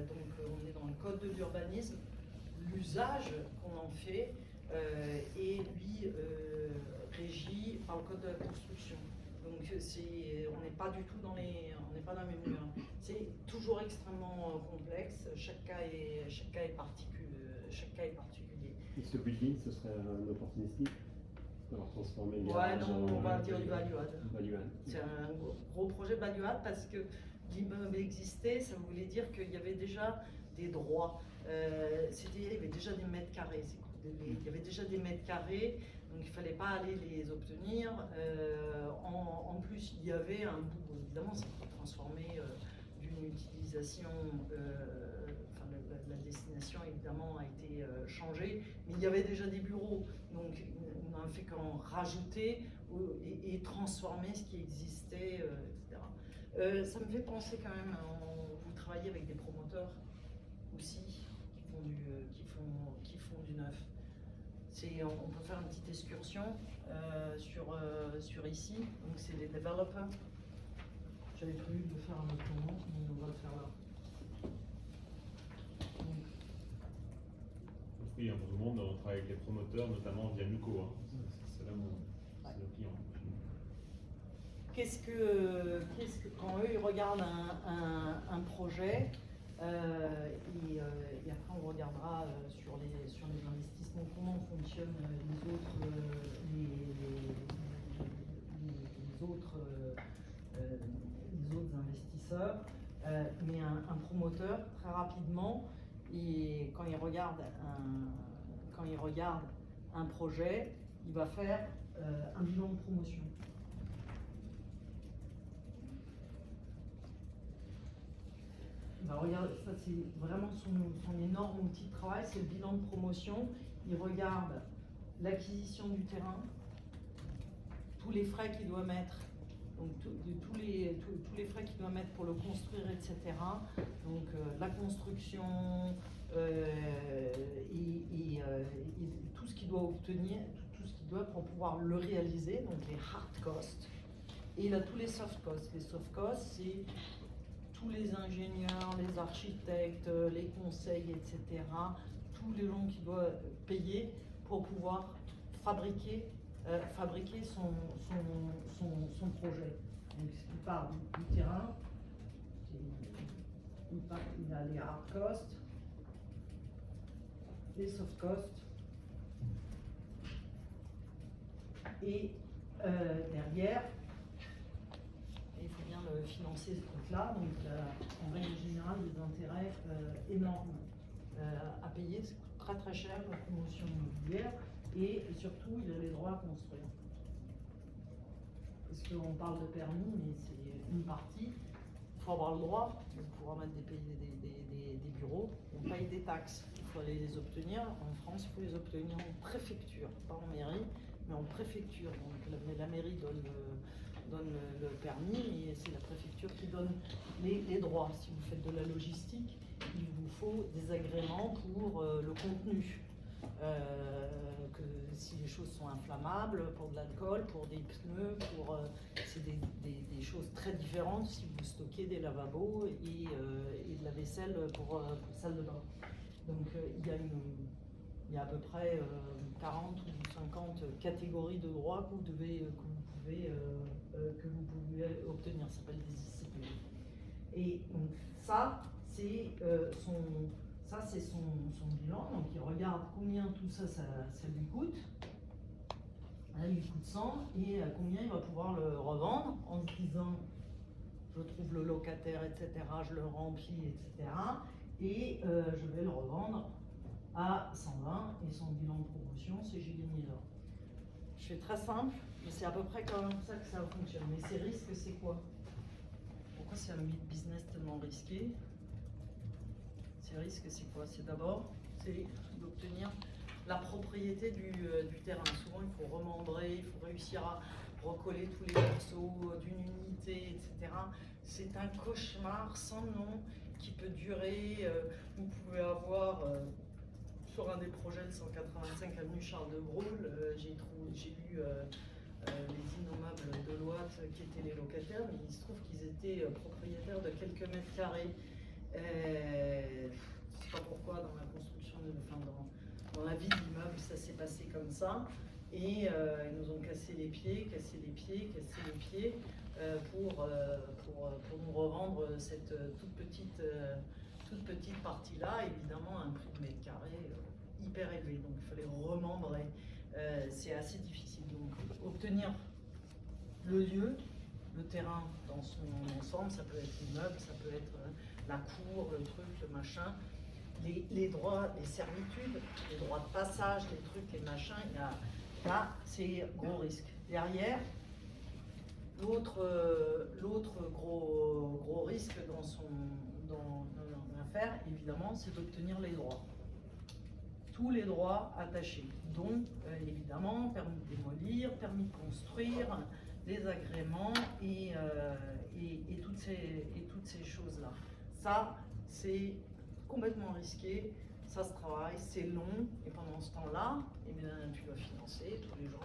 Donc on est dans le code de l'urbanisme. L'usage qu'on en fait est lui régi par le code de la construction. Donc on n'est pas du tout on n'est pas dans la même mur. C'est toujours extrêmement complexe. Chaque cas est particulier. Et ce building, ce serait un opportunistique? Alors transformer les Ouais, non, on va dire du value add. Value add. C'est un gros projet value add parce que l'immeuble existait, ça voulait dire qu'il y avait déjà des droits. Il y avait déjà des mètres carrés. Il y avait déjà des mètres carrés, donc il ne fallait pas aller les obtenir. En plus, il y avait un bout, évidemment, ça peut transformer d'une utilisation. La destination évidemment a été changée, mais il y avait déjà des bureaux, donc on n'a fait qu'en rajouter et transformer ce qui existait, etc. Ça me fait penser quand même, vous travaillez avec des promoteurs aussi qui font du neuf. On peut faire une petite excursion sur ici, donc c'est les développeurs. J'avais prévu de le faire à un autre moment, mais on va le faire là. Oui, pour tout le monde, on travaille avec les promoteurs, notamment via Nuco. Hein. C'est là c'est nos clients. Qu'est-ce que quand eux ils regardent un projet et après on regardera sur les investissements comment fonctionnent les autres investisseurs, mais un promoteur très rapidement. Et quand il regarde un projet, il va faire un bilan de promotion. Il va regarder, ça c'est vraiment son énorme outil de travail, c'est le bilan de promotion. Il regarde l'acquisition du terrain, tous les frais qu'il doit mettre, donc tous les frais qu'il doit mettre pour le construire, etc. Donc la construction et tout ce qu'il doit obtenir, tout ce qu'il doit pour pouvoir le réaliser, donc les hard costs. Et il a tous les soft costs. Les soft costs, c'est tous les ingénieurs, les architectes, les conseils, etc. Tous les gens qu'il doit payer pour pouvoir fabriquer son projet. Donc il part du terrain, il a les hard costs, les soft costs, et derrière, il faut bien financer ce truc-là, donc en règle générale des intérêts énormes à payer, c'est très très cher la promotion immobilière. Et surtout, il a les droits à construire. Parce qu'on parle de permis, mais c'est une partie. Il faut avoir le droit de pouvoir mettre des bureaux. On paye des taxes. Il faut aller les obtenir. En France, il faut les obtenir en préfecture, pas en mairie, mais en préfecture. Donc la mairie donne donne le permis, et c'est la préfecture qui donne les droits. Si vous faites de la logistique, il vous faut des agréments pour le contenu. Que si les choses sont inflammables, pour de l'alcool, pour des pneus, c'est des choses très différentes si vous stockez des lavabos et de la vaisselle pour salle de bain. Donc il y a à peu près 40 ou 50 catégories de droits que vous pouvez obtenir. Ça s'appelle des ICPE. Et donc ça, c'est son bilan. Donc il regarde combien tout ça lui coûte. Là, il lui coûte 100 et combien il va pouvoir le revendre en se disant je trouve le locataire, etc., je le remplis, etc. Et je vais le revendre à 120 et son bilan de promotion, c'est j'ai gagné l'or. Je fais très simple, mais c'est à peu près comme ça que ça fonctionne. Mais ces risques, c'est quoi? Pourquoi c'est un business tellement risqué? Ces risques, c'est quoi? C'est d'abord, c'est d'obtenir la propriété du terrain. Souvent, il faut remembrer, il faut réussir à recoller tous les morceaux d'une unité, etc. C'est un cauchemar sans nom qui peut durer. Vous pouvez avoir, sur un des projets de 185 avenue Charles de Gaulle, j'ai eu les innommables de Loite qui étaient les locataires, mais il se trouve qu'ils étaient propriétaires de quelques mètres carrés. Je ne sais pas pourquoi dans la construction, dans la vie de l'immeuble, ça s'est passé comme ça. Et ils nous ont cassé les pieds pour nous revendre cette toute petite partie-là, évidemment à un prix de mètre carré hyper élevé. Donc il fallait remembrer. C'est assez difficile. Donc obtenir le lieu, le terrain dans son ensemble, ça peut être l'immeuble, ça peut être la cour, le truc, le machin, les droits, les servitudes, les droits de passage, les trucs, les machins, là, c'est gros risque. Derrière, l'autre gros risque dans l'affaire, évidemment, c'est d'obtenir les droits. Tous les droits attachés, dont évidemment permis de démolir, permis de construire, les agréments et toutes ces choses-là. Ça, c'est complètement risqué, ça se travaille, c'est long, et pendant ce temps-là, eh bien, tu dois financer tous les gens,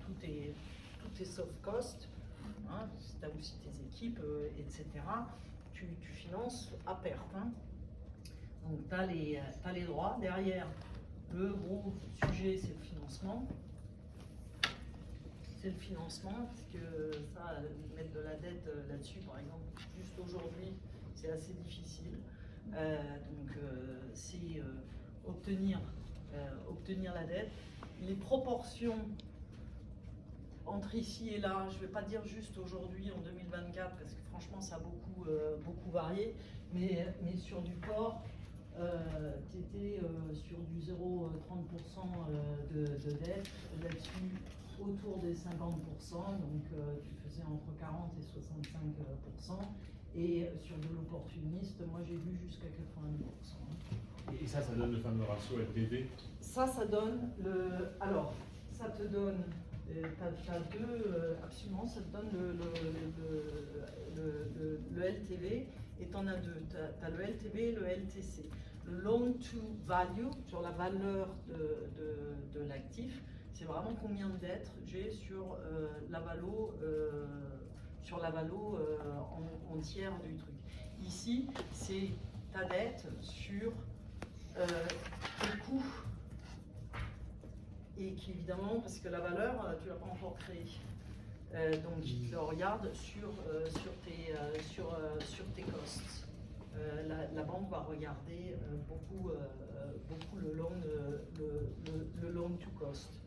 tout est soft cost, hein, si tu as aussi tes équipes, etc. Tu finances à perte. Hein. Donc tu as les droits. Derrière, le gros sujet, c'est le financement. C'est le financement, parce que ça, mettre de la dette là-dessus, par exemple, juste aujourd'hui, c'est assez difficile. C'est obtenir la dette. Les proportions entre ici et là, je ne vais pas dire juste aujourd'hui, en 2024, parce que franchement, ça a beaucoup varié, mais sur du port, tu étais sur du 0,30% de dette, là-dessus autour des 50%, donc tu faisais entre 40 et 65%, et sur de l'opportuniste, moi j'ai vu jusqu'à 90%. Et ça donne le fameux ratio LTV? Ça donne le... Alors, ça te donne... T'as deux, absolument, ça te donne le LTV, et t'en as deux. T'as le LTV et le LTC. Le loan to value, sur la valeur de l'actif, c'est vraiment combien de dettes j'ai sur la valo entière du truc. Ici, c'est ta dette sur tes coûts. Et qui évidemment, parce que la valeur, tu l'as pas encore créée. Donc il le regarde sur tes costs. La banque va regarder beaucoup le loan to cost.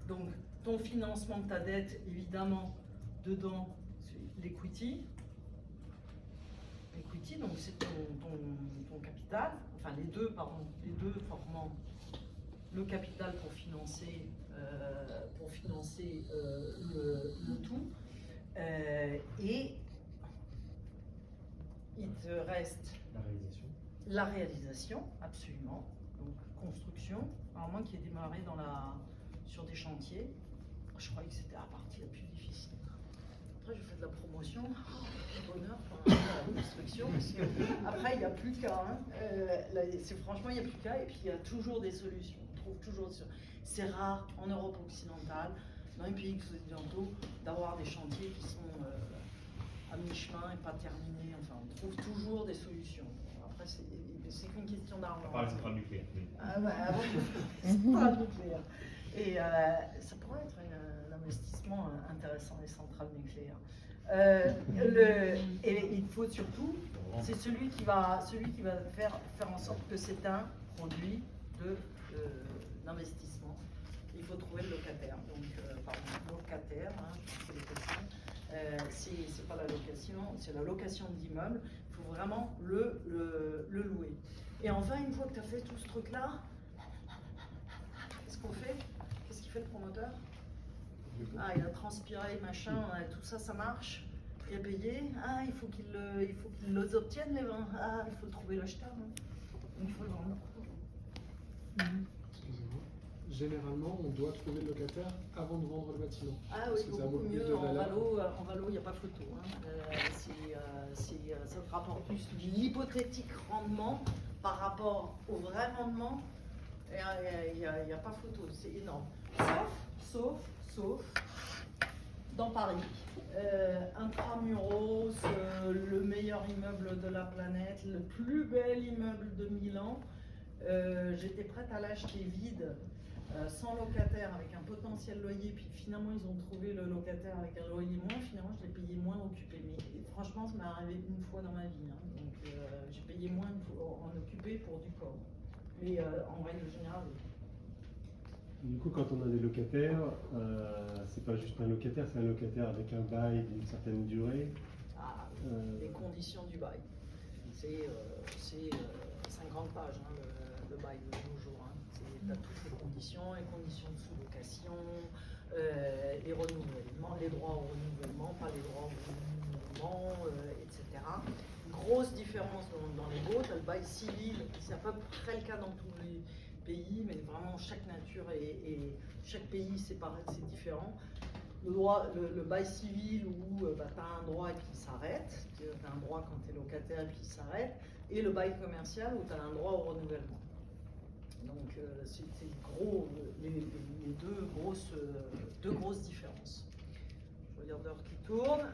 Donc ton financement de ta dette, évidemment, dedans, c'est l'equity. L'equity, donc c'est ton capital, enfin les deux formant le capital pour financer le tout. Et il te reste la réalisation, absolument. Donc construction, normalement qui est démarrée sur des chantiers. Je croyais que c'était la partie la plus difficile. Après, je fais de la promotion, bonheur pour la construction, parce qu'après, il n'y a plus qu'à. Hein. Franchement, il n'y a plus qu'à, et puis il y a toujours des solutions. On trouve toujours des solutions. C'est rare en Europe occidentale, dans les pays occidentaux, d'avoir des chantiers qui sont à mi-chemin et pas terminés. Enfin, on trouve toujours des solutions. Après, c'est qu'une question d'argent. À part les centrales nucléaires. Oui. Ah ouais, avant, centrales nucléaires. Et ça pourrait être un investissement intéressant, les centrales nucléaires. Et il faut surtout, c'est celui qui va faire en sorte que c'est un produit d'investissement. Il faut trouver le locataire. Donc, locataire, hein, c'est les questions. C'est pas la location, c'est la location d'immeuble. Il faut vraiment le louer. Et enfin, une fois que tu as fait tout ce truc-là, qu'est-ce qu'on fait? Qu'est-ce qu'il fait le promoteur? Ah, il a transpiré, machin, tout ça, ça marche. Il a payé. Ah, il faut qu'il les obtienne, les vins. Ah, il faut trouver l'acheteur. Hein. Il faut le vendre. Excusez-moi. Généralement, on doit trouver le locataire avant de vendre le bâtiment. Ah Parce oui, que ça a beaucoup beaucoup plus mieux. de En valeur. Valo, il n'y a pas photo. Hein. Ça te rapporte plus l'hypothétique rendement par rapport au vrai rendement. Il n'y a pas photo, c'est énorme. Sauf dans Paris. Intramuros, le meilleur immeuble de la planète, le plus bel immeuble de Milan. J'étais prête à l'acheter vide, sans locataire, avec un potentiel loyer, puis finalement ils ont trouvé le locataire avec un loyer moins, finalement je l'ai payé moins occupé. Mais franchement, ça m'est arrivé une fois dans ma vie. Hein. Donc j'ai payé moins en occupé pour du corps. Mais en règle générale, oui. Du coup, quand on a des locataires, c'est pas juste un locataire, c'est un locataire avec un bail d'une certaine durée. Les conditions du bail. C'est 50 pages, hein, le bail de nos jours. Hein. Tu as toutes les conditions de sous-location, les renouvellements, les droits au renouvellement, pas les droits au renouvellement, etc. Grosse différence dans les baux. Tu as le bail civil, c'est à peu près le cas dans tous les pays, mais vraiment chaque nature et chaque pays c'est différent. Le bail civil où tu as un droit qui s'arrête, tu as un droit quand tu es locataire qui s'arrête, et le bail commercial où tu as un droit au renouvellement. Donc c'est gros, les deux grosses différences. Je regarde l'heure qui tourne.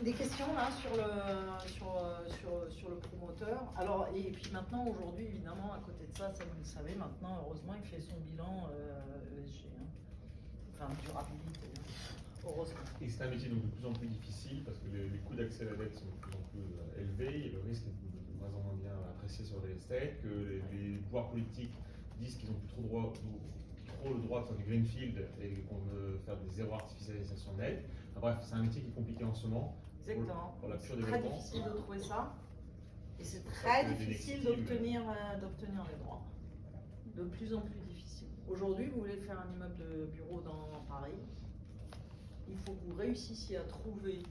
Des questions là sur le promoteur. Alors, et puis maintenant, aujourd'hui, évidemment, à côté de ça, vous le savez, maintenant, heureusement, il fait son bilan ESG. Hein. Enfin, durabilité, hein. Heureusement. Et c'est un métier donc de plus en plus difficile parce que les coûts d'accès à la dette sont de plus en plus élevés et le risque est de moins en moins bien apprécié sur le real estate, que les pouvoirs politiques disent qu'ils n'ont plus trop le droit de faire du greenfield et qu'on veut faire des zéro artificialisation nette. Enfin, bref, c'est un métier qui est compliqué en ce moment. Exactement. Pour la pure C'est très développement. difficile de trouver ça. Et c'est très difficile d'obtenir les droits. De plus en plus difficile. Aujourd'hui, vous voulez faire un immeuble de bureau dans Paris, il faut que vous réussissiez à trouver,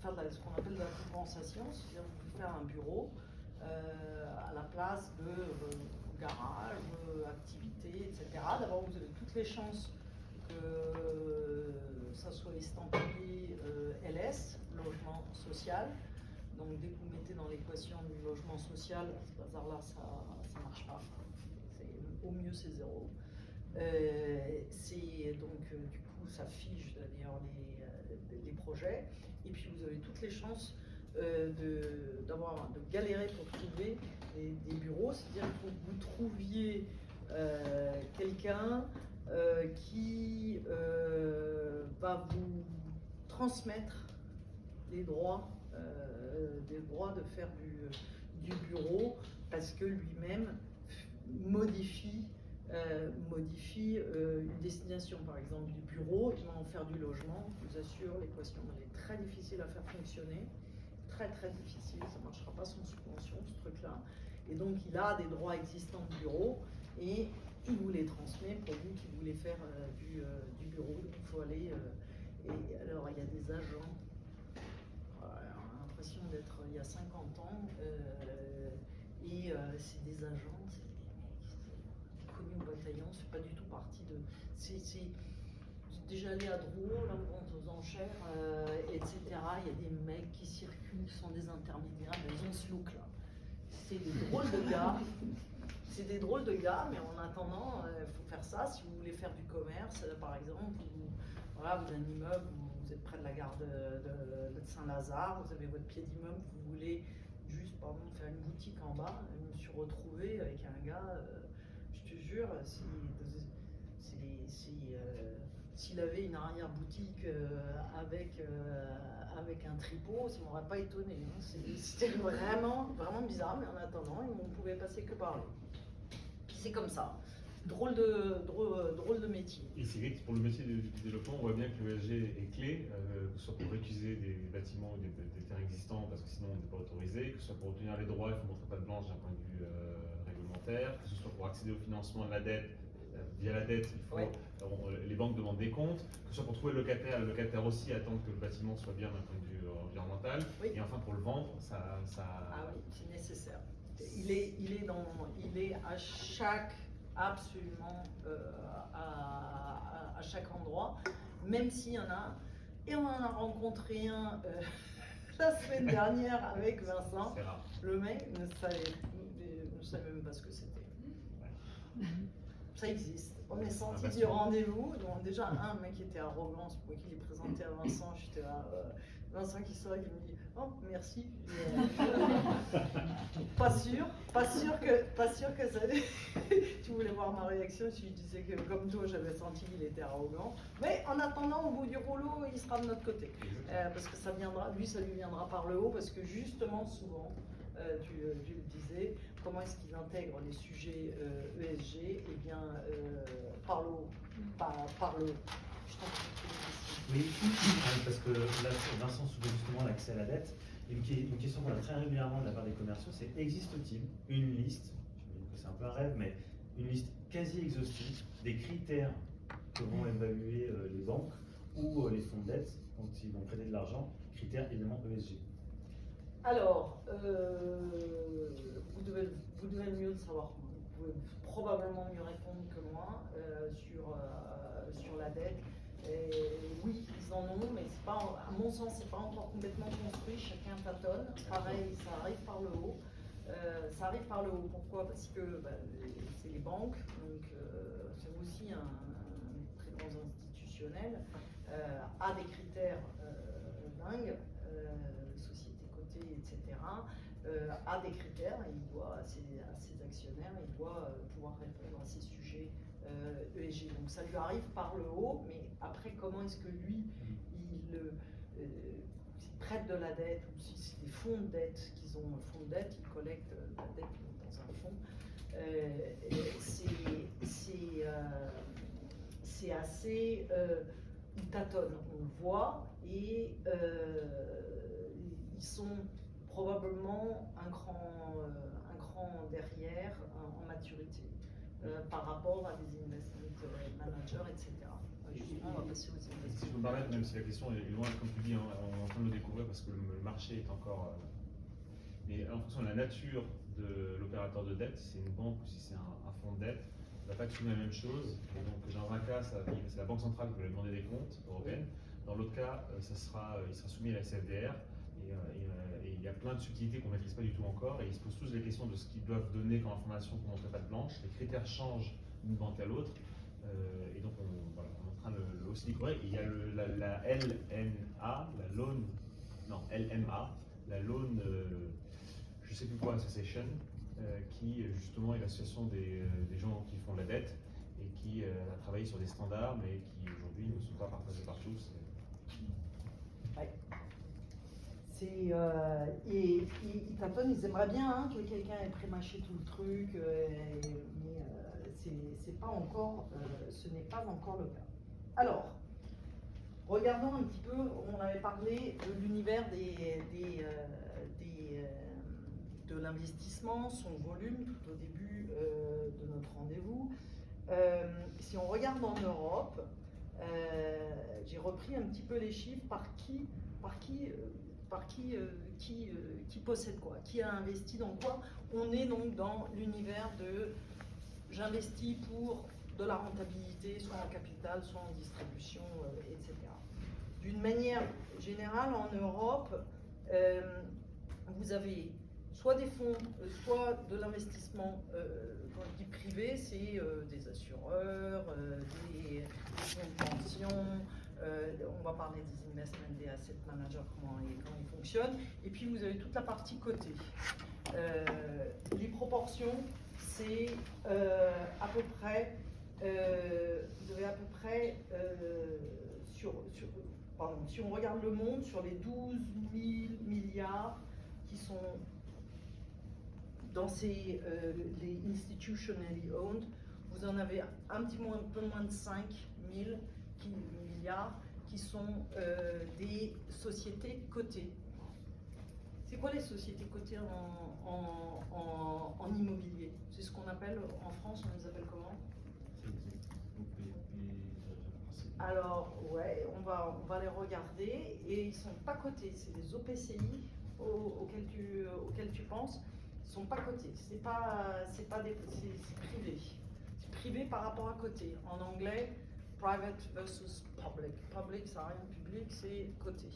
faire ce qu'on appelle de la compensation, c'est-à-dire que vous pouvez faire un bureau à la place de garage, activités, etc. D'abord, vous avez toutes les chances que ça soit estampillé LS, logement social. Donc dès que vous mettez dans l'équation du logement social, à ce bazar-là, ça ne marche pas. Au mieux, c'est zéro. Du coup, ça fige d'ailleurs les projets. Et puis vous avez toutes les chances de galérer pour trouver des bureaux. C'est-à-dire qu'il faut que vous trouviez quelqu'un qui va vous transmettre les droits de faire du bureau, parce que lui-même modifie une destination, par exemple du bureau, il va en faire du logement. Je vous assure, l'équation elle est très difficile à faire fonctionner, très difficile, ça ne marchera pas sans subvention ce truc-là. Et donc il a des droits existants de bureau et il vous les transmet pour vous qui voulez faire du bureau. Donc il faut aller. Et alors il y a des agents, on a l'impression d'être il y a 50 ans, et c'est des agents, c'est des mecs connus au bataillon, c'est pas du tout parti de. déjà allé à Drouot, là, on vente aux enchères, etc. Il y a des mecs qui circulent, qui sont des intermédiaires, mais ils ont ce look-là. C'est des drôles de gars. C'est des drôles de gars, mais en attendant, il faut faire ça. Si vous voulez faire du commerce, par exemple, vous avez un immeuble, vous êtes près de la gare de Saint-Lazare, vous avez votre pied d'immeuble, vous voulez juste, par exemple, faire une boutique en bas. Je me suis retrouvée avec un gars, je te jure, s'il avait une arrière-boutique avec un tripot, ça ne m'aurait pas étonné. Hein. C'était vraiment bizarre, mais en attendant, on ne pouvait passer que par là. C'est comme ça. Drôle de métier. Et c'est vrai que pour le métier du développement, on voit bien que l'ESG est clé, que ce soit pour réutiliser des bâtiments ou des terrains existants, parce que sinon on n'est pas autorisé, que ce soit pour obtenir les droits, il faut montrer patte blanche d'un point de vue réglementaire, que ce soit pour accéder au financement de la dette. Via la dette, les banques demandent des comptes, que ce soit pour trouver le locataire aussi attend que le bâtiment soit bien d'un point de vue environnemental, et enfin pour le vendre, ça... Ah oui, c'est nécessaire. Il est à chaque, absolument à chaque endroit, même s'il y en a, et on en a rencontré un la semaine dernière avec Vincent, le mec ne savait même pas ce que c'était. Ça existe. On est sorti du rendez-vous. Donc déjà, un mec qui était arrogant, c'est moi qui l'ai présenté à Vincent. J'étais là, Vincent qui sort, il me dit oh merci. Pas sûr que ça. Tu voulais voir ma réaction si je disais que comme toi, j'avais senti qu'il était arrogant. Mais en attendant, au bout du rouleau, il sera de notre côté, parce que ça lui viendra par le haut, parce que justement, souvent. Tu le disais, comment est-ce qu'ils intègrent les sujets ESG? Eh bien, par le haut. Par le haut. Je t'en prie. Oui, parce que là, Vincent soulève justement l'accès à la dette. Une question qu'on a très régulièrement de la part des commerciaux, c'est existe-t-il une liste, j'imagine que c'est un peu un rêve, mais une liste quasi exhaustive des critères que vont évaluer les banques ou les fonds de dette quand ils vont prêter de l'argent, critères évidemment ESG? Alors, vous devez mieux le savoir. Vous pouvez probablement mieux répondre que moi sur la dette. Et oui, ils en ont, mais c'est pas, à mon sens, c'est pas encore complètement construit. Chacun tâtonne. Pareil, ça arrive par le haut. Pourquoi? Parce que c'est les banques, donc c'est aussi un très grand institutionnel, a des critères dingues. Etc., a des critères, et il doit à ses actionnaires, il doit pouvoir répondre à ces sujets ESG. Donc ça lui arrive par le haut, mais après comment est-ce que lui, s'il prête de la dette, ou si c'est des fonds de dette qu'ils ont un fonds de dette, ils collectent la dette dans un fonds, c'est assez... ils tâtonnent, on le voit, et ils sont probablement un cran derrière en maturité par rapport à des investment managers, etc. Justement, on va passer aux Si investissements. je peux me permettre, même si la question est loin, comme tu dis, hein, on est en train de le découvrir parce que le marché est encore... mais en fonction de la nature de l'opérateur de dette, si c'est une banque ou si c'est un fonds de dette, on ne va pas être soumis à la même chose. Et donc, dans un cas, c'est la Banque centrale qui va lui demander des comptes européennes. Dans l'autre cas, il sera soumis à la CFDR. Et il y a plein de subtilités qu'on ne maîtrise pas du tout encore. Et ils se posent tous les questions de ce qu'ils doivent donner comme information pour montrer patte blanche. Les critères changent d'une banque à l'autre. Et donc, on est en train de aussi découvrir. Il y a la LNA, LMA, la Loan, je ne sais plus quoi, Association, qui justement est l'association des gens qui font la dette et qui a travaillé sur des standards, mais qui aujourd'hui ne sont pas partagés par tous. Ouais. Et ils tâtonnent, ils aimeraient bien que quelqu'un ait prémâché tout le truc, mais c'est pas encore, ce n'est pas encore le cas. Alors, regardons un petit peu, on avait parlé de l'univers de l'investissement, son volume tout au début de notre rendez-vous. Si on regarde en Europe, j'ai repris un petit peu les chiffres qui possède quoi, qui a investi dans quoi. On est donc dans l'univers de j'investis pour de la rentabilité, soit en capital, soit en distribution, etc. D'une manière générale, en Europe, vous avez soit des fonds, soit de l'investissement, quand je dis privé, c'est des assureurs, des fonds de pension, on va parler des investment, des asset managers, comment ils fonctionnent, et puis vous avez toute la partie cotée. Les proportions, c'est à peu près, vous avez à peu près, si on regarde le monde, sur les 12 000 milliards qui sont dans les institutionally owned, vous en avez un peu moins de 5 000 milliards qui sont des sociétés cotées. C'est quoi les sociétés cotées en immobilier? C'est ce qu'on appelle, en France, on les appelle comment? Alors, ouais, on va les regarder, et ils sont pas cotés, c'est des OPCI auxquels tu penses, ils sont pas cotés, c'est privé. C'est privé par rapport à coté. En anglais, private versus public. Public, ça n'a rien de public, c'est coté.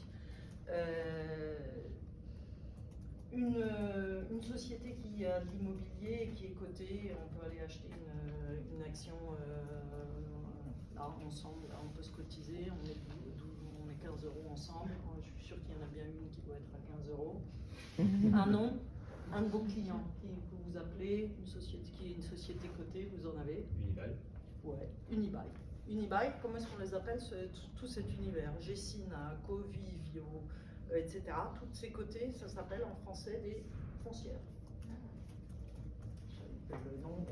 Une société qui a de l'immobilier et qui est cotée, on peut aller acheter une action là, ensemble, là, on peut se cotiser, on est 15 € ensemble, je suis sûr qu'il y en a bien une qui doit être à 15 €. Un nom, un de vos clients que vous appelez, une société qui est une société cotée, vous en avez? Unibail. Ouais, Unibail. Unibail, comment est-ce qu'on les appelle, tout cet univers? Gessina, Covivio, etc. Toutes ces cotées, ça s'appelle en français des foncières. Le nom,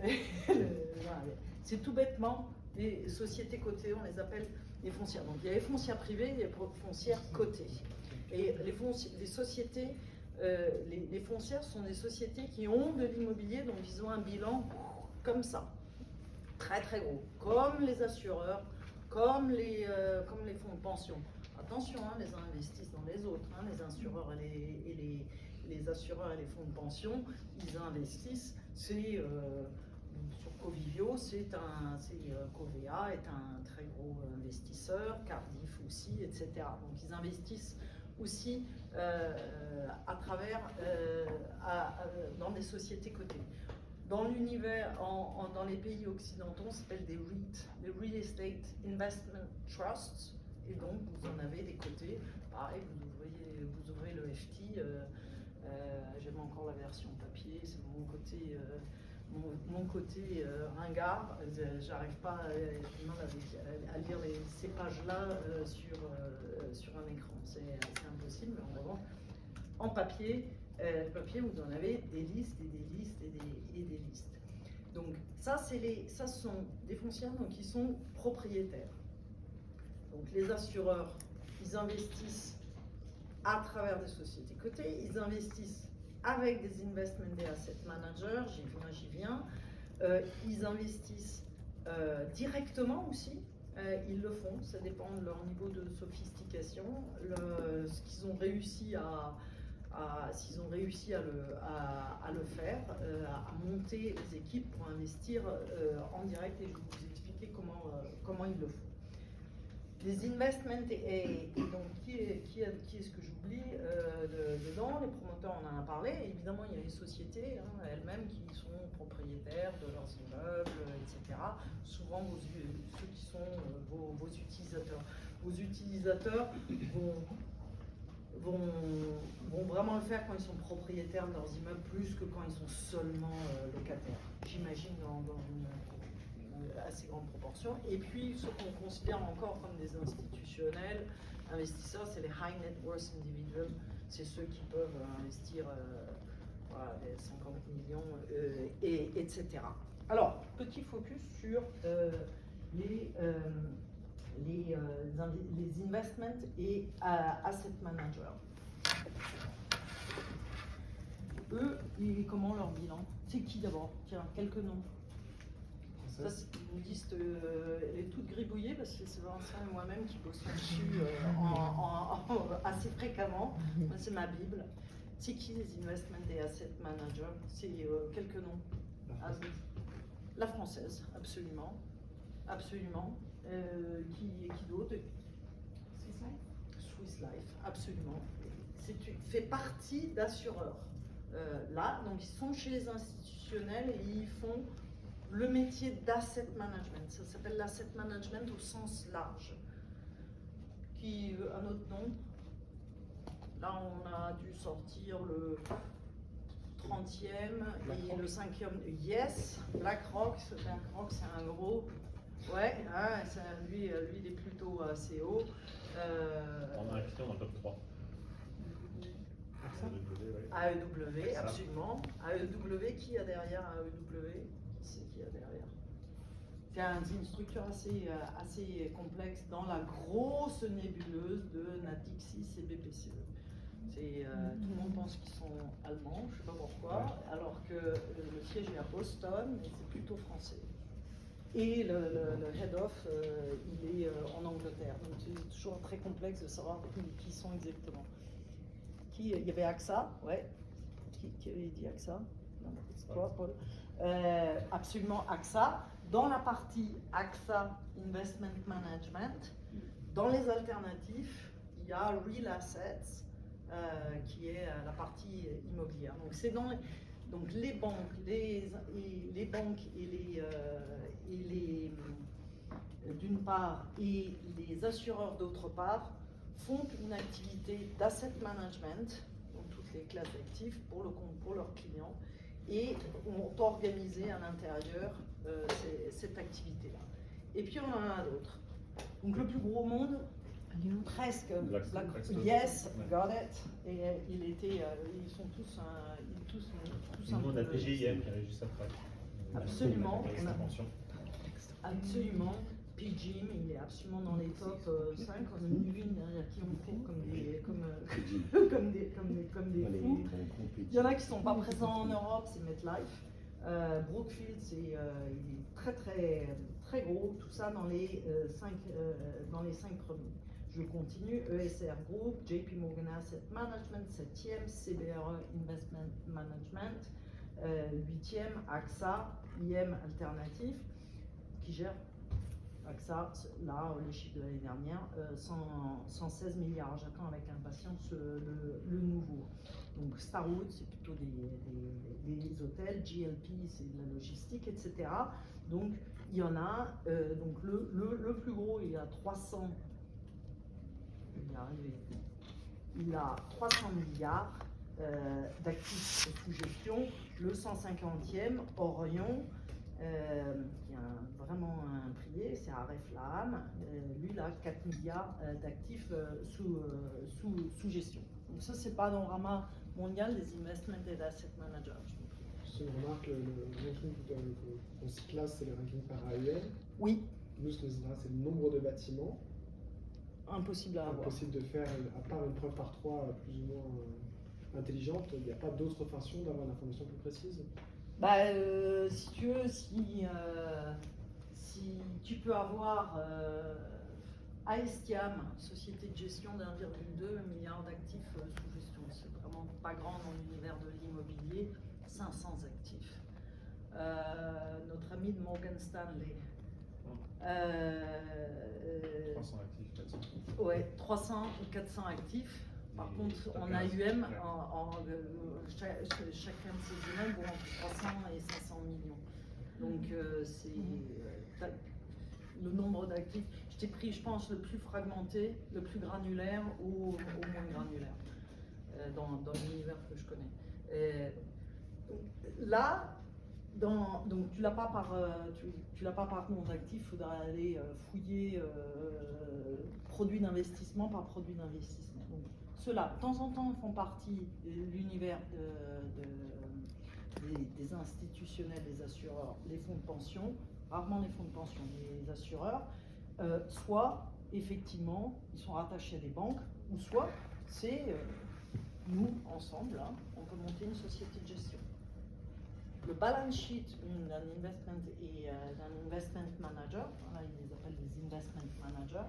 c'est tout bêtement les sociétés cotées, on les appelle les foncières. Donc il y a les foncières privées et les foncières cotées. Et les sociétés, les foncières sont des sociétés qui ont de l'immobilier, donc ils ont un bilan comme ça, très très gros, comme les assureurs, comme les fonds de pension. Attention, hein, les uns investissent dans les autres, hein, les assureurs et les assureurs et les fonds de pension, ils investissent, sur Covivio, Covea est un très gros investisseur, Cardiff aussi, etc. Donc ils investissent aussi à travers, dans des sociétés cotées. Dans l'univers, dans les pays occidentaux, ça s'appelle des REIT, les Real Estate Investment Trusts, et donc vous en avez des cotés. Pareil, vous ouvrez le FT, j'aime encore la version papier, c'est mon côté ringard, j'arrive pas à lire ces pages-là sur un écran, c'est impossible, mais en revanche, en papier, vous en avez des listes et des listes et des listes. Donc ça sont des foncières donc, qui sont propriétaires. Donc les assureurs, ils investissent à travers des sociétés cotées, ils investissent avec des investment des asset managers, j'y viens. Ils investissent directement aussi, ils le font, ça dépend de leur niveau de sophistication, ce qu'ils ont réussi s'ils ont réussi à le faire, à monter les équipes pour investir en direct, et je vais vous expliquer comment ils le font. Les investments, et donc qui est-ce que j'oublie dedans? Les promoteurs, on en a parlé. Évidemment, il y a les sociétés elles-mêmes qui sont propriétaires de leurs immeubles, etc. Souvent, ceux qui sont vos utilisateurs. Vos utilisateurs vont vraiment le faire quand ils sont propriétaires de leurs immeubles, plus que quand ils sont seulement locataires. J'imagine dans une assez grande proportion. Et puis, ce qu'on considère encore comme des institutionnels investisseurs, c'est les high net worth individuals. C'est ceux qui peuvent investir les 50 millions, etc. Alors, petit focus sur les investments et asset managers. Eux, comment leur bilan? C'est qui d'abord? Tiens, quelques noms. Ça, c'est une liste, elle est toute gribouillée parce que c'est Vincent et moi-même qui bossons dessus assez fréquemment. Moi, c'est ma Bible. C'est qui les investment et asset managers? C'est quelques noms. La française, absolument. absolument. Qui d'autre? Swiss Life, absolument. Fait partie d'assureurs. Là, donc ils sont chez les institutionnels et ils font le métier d'asset management. Ça s'appelle l'asset management au sens large. Qui un autre nom? Là, on a dû sortir le 30e et le 5e. Yes, BlackRock. BlackRock, c'est un gros. Ouais, lui, il est plutôt assez haut. On a un client dans le top 3. AEW, absolument. AEW, qui a derrière AEW? Qui a derrière? C'est une structure assez complexe dans la grosse nébuleuse de Natixis et BPCE. Tout le monde pense qu'ils sont allemands, je ne sais pas pourquoi, alors que le siège est à Boston, mais c'est plutôt français. Et le head of, il est en Angleterre. Donc c'est toujours très complexe de savoir qui sont exactement. Il y avait AXA, ouais. Qui avait dit AXA? Non, c'est toi, Paul. Absolument AXA. Dans la partie AXA Investment Management, dans les alternatifs, il y a Real Assets, qui est la partie immobilière. Donc c'est dans les banques, les banques d'une part et les assureurs d'autre part font une activité d'asset management, donc toutes les classes d'actifs pour leurs clients, et ont organisé à l'intérieur cette activité-là. Et puis on en a d'autres. Donc le plus gros monde, presque, yes, got it. Et ils sont tous Nous, on a PGIM qui arrive juste après. Absolument. Pension. Absolument. PGIM, il est absolument dans les top 5. On a une ligne derrière qui on court comme des fous. Il y en a qui ne sont pas présents en Europe, c'est MetLife. Brookfield, il est très très très gros. Tout ça dans les 5 premiers. Je continue. ESR Group, JP Morgan Asset Management, 7e, CBRE Investment Management, 8e, AXA, IM Alternatif, qui gère AXA, là, les chiffres de l'année dernière, 116 milliards. J'attends avec impatience le nouveau. Donc Starwood, c'est plutôt des hôtels, GLP, c'est de la logistique, etc. Donc il y en a, donc le plus gros, il a 300. Il a 300 milliards d'actifs sous gestion. Le 150e, Orion, qui est vraiment un prié, c'est Aref Laham. Lui, il a 4 milliards d'actifs sous gestion. Donc ça, c'est pas dans le panorama mondial des investment et asset managers. Je remarque le ranking qu'on se classe, c'est le ranking par AUM. Oui. Nous, ce qui nous intéresse, c'est le nombre de bâtiments. Impossible à avoir. Impossible de faire, à part une preuve par 3 plus ou moins intelligente, il n'y a pas d'autre façon d'avoir une information plus précise. Si tu veux, si tu peux avoir Aestiam, société de gestion d'1,2 milliard d'actifs sous gestion, c'est vraiment pas grand dans l'univers de l'immobilier, 500 actifs. Notre ami de Morgan Stanley. 300 actifs, 400. Ouais, 300 ou 400 actifs. Par contre, en AUM, chacun de ces domaines vaut entre 300 et 500 millions. Donc, c'est le nombre d'actifs. Je t'ai pris, je pense, le plus fragmenté, le plus granulaire ou moins granulaire dans l'univers que je connais. Là, donc tu l'as pas par nom d'actif, il faudra aller fouiller produit d'investissement par produit d'investissement. Donc ceux-là, de temps en temps, font partie de l'univers des institutionnels, des assureurs, les fonds de pension, rarement les fonds de pension, les assureurs, soit effectivement ils sont rattachés à des banques, ou soit c'est nous ensemble, hein, on peut monter une société de gestion. Le balance sheet d'un investment et d'un investment manager, voilà, ils les appellent des investment managers,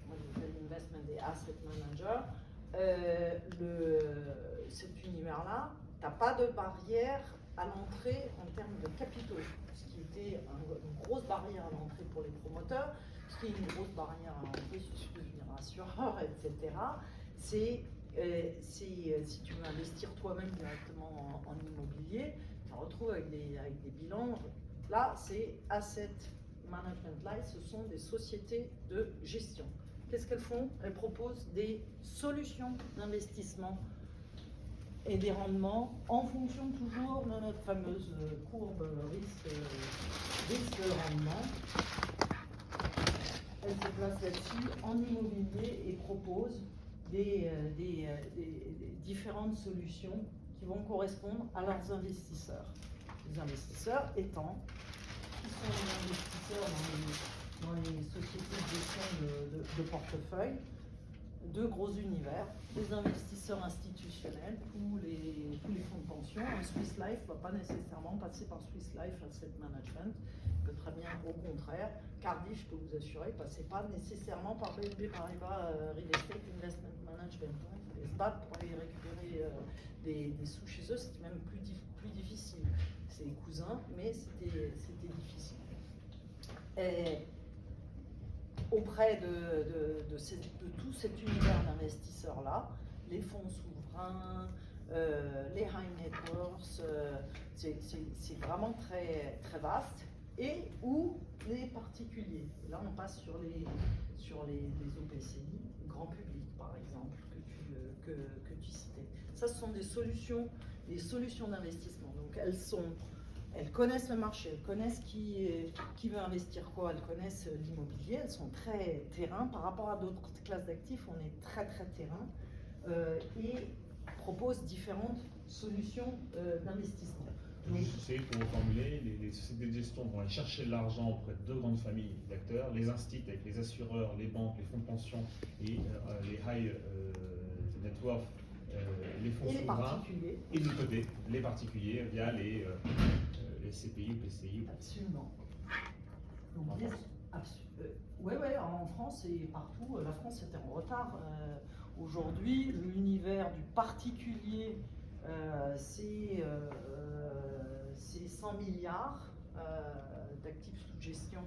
moi je les appelle investment et asset managers, cet univers-là, tu n'as pas de barrière à l'entrée en termes de capitaux, ce qui était une grosse barrière à l'entrée pour les promoteurs, ce qui est une grosse barrière à l'entrée si tu veux devenir assureur, etc. C'est si tu veux investir toi-même directement en immobilier, tu te retrouves avec des bilans. Là, c'est Asset Management Life, ce sont des sociétés de gestion. Qu'est-ce qu'elles font? Elles proposent des solutions d'investissement et des rendements en fonction toujours de notre fameuse courbe risque-rendement. Elles se placent là-dessus en immobilier et proposent des différentes solutions qui vont correspondre à leurs investisseurs. Les investisseurs étant, qui sont les investisseurs dans les sociétés de gestion de portefeuille, deux gros univers, les investisseurs institutionnels, tous les fonds de pension. Un Swiss Life ne va pas nécessairement passer par Swiss Life Asset Management, il peut très bien, au contraire, Cardiff, je peux vous assurer, ne passez pas nécessairement par BNP Paribas Real Estate Investment Management. Il fallait se battre pour aller récupérer des sous chez eux, c'était même plus difficile. C'est les cousins, mais c'était difficile. Et auprès de tout cet univers d'investisseurs-là, les fonds souverains, les high net worth, c'est vraiment très, très vaste, et ou les particuliers. Là, on passe sur les OPCI, grand public par exemple, que tu citais. Ça, ce sont des solutions d'investissement. Donc, elles connaissent le marché, elles connaissent qui veut investir quoi, elles connaissent l'immobilier, elles sont très terrain. Par rapport à d'autres classes d'actifs, on est très très terrain et proposent différentes solutions d'investissement. Juste essayer pour reformuler, les sociétés de gestion vont aller chercher de l'argent auprès de deux grandes familles d'acteurs, les instituts avec les assureurs, les banques, les fonds de pension et les high net worth, les fonds souverains, et de l'autre côté, les particuliers via les CPI, PCI. Absolument. Donc, en France et partout, la France était en retard. Aujourd'hui, l'univers du particulier, c'est 100 milliards d'actifs sous gestion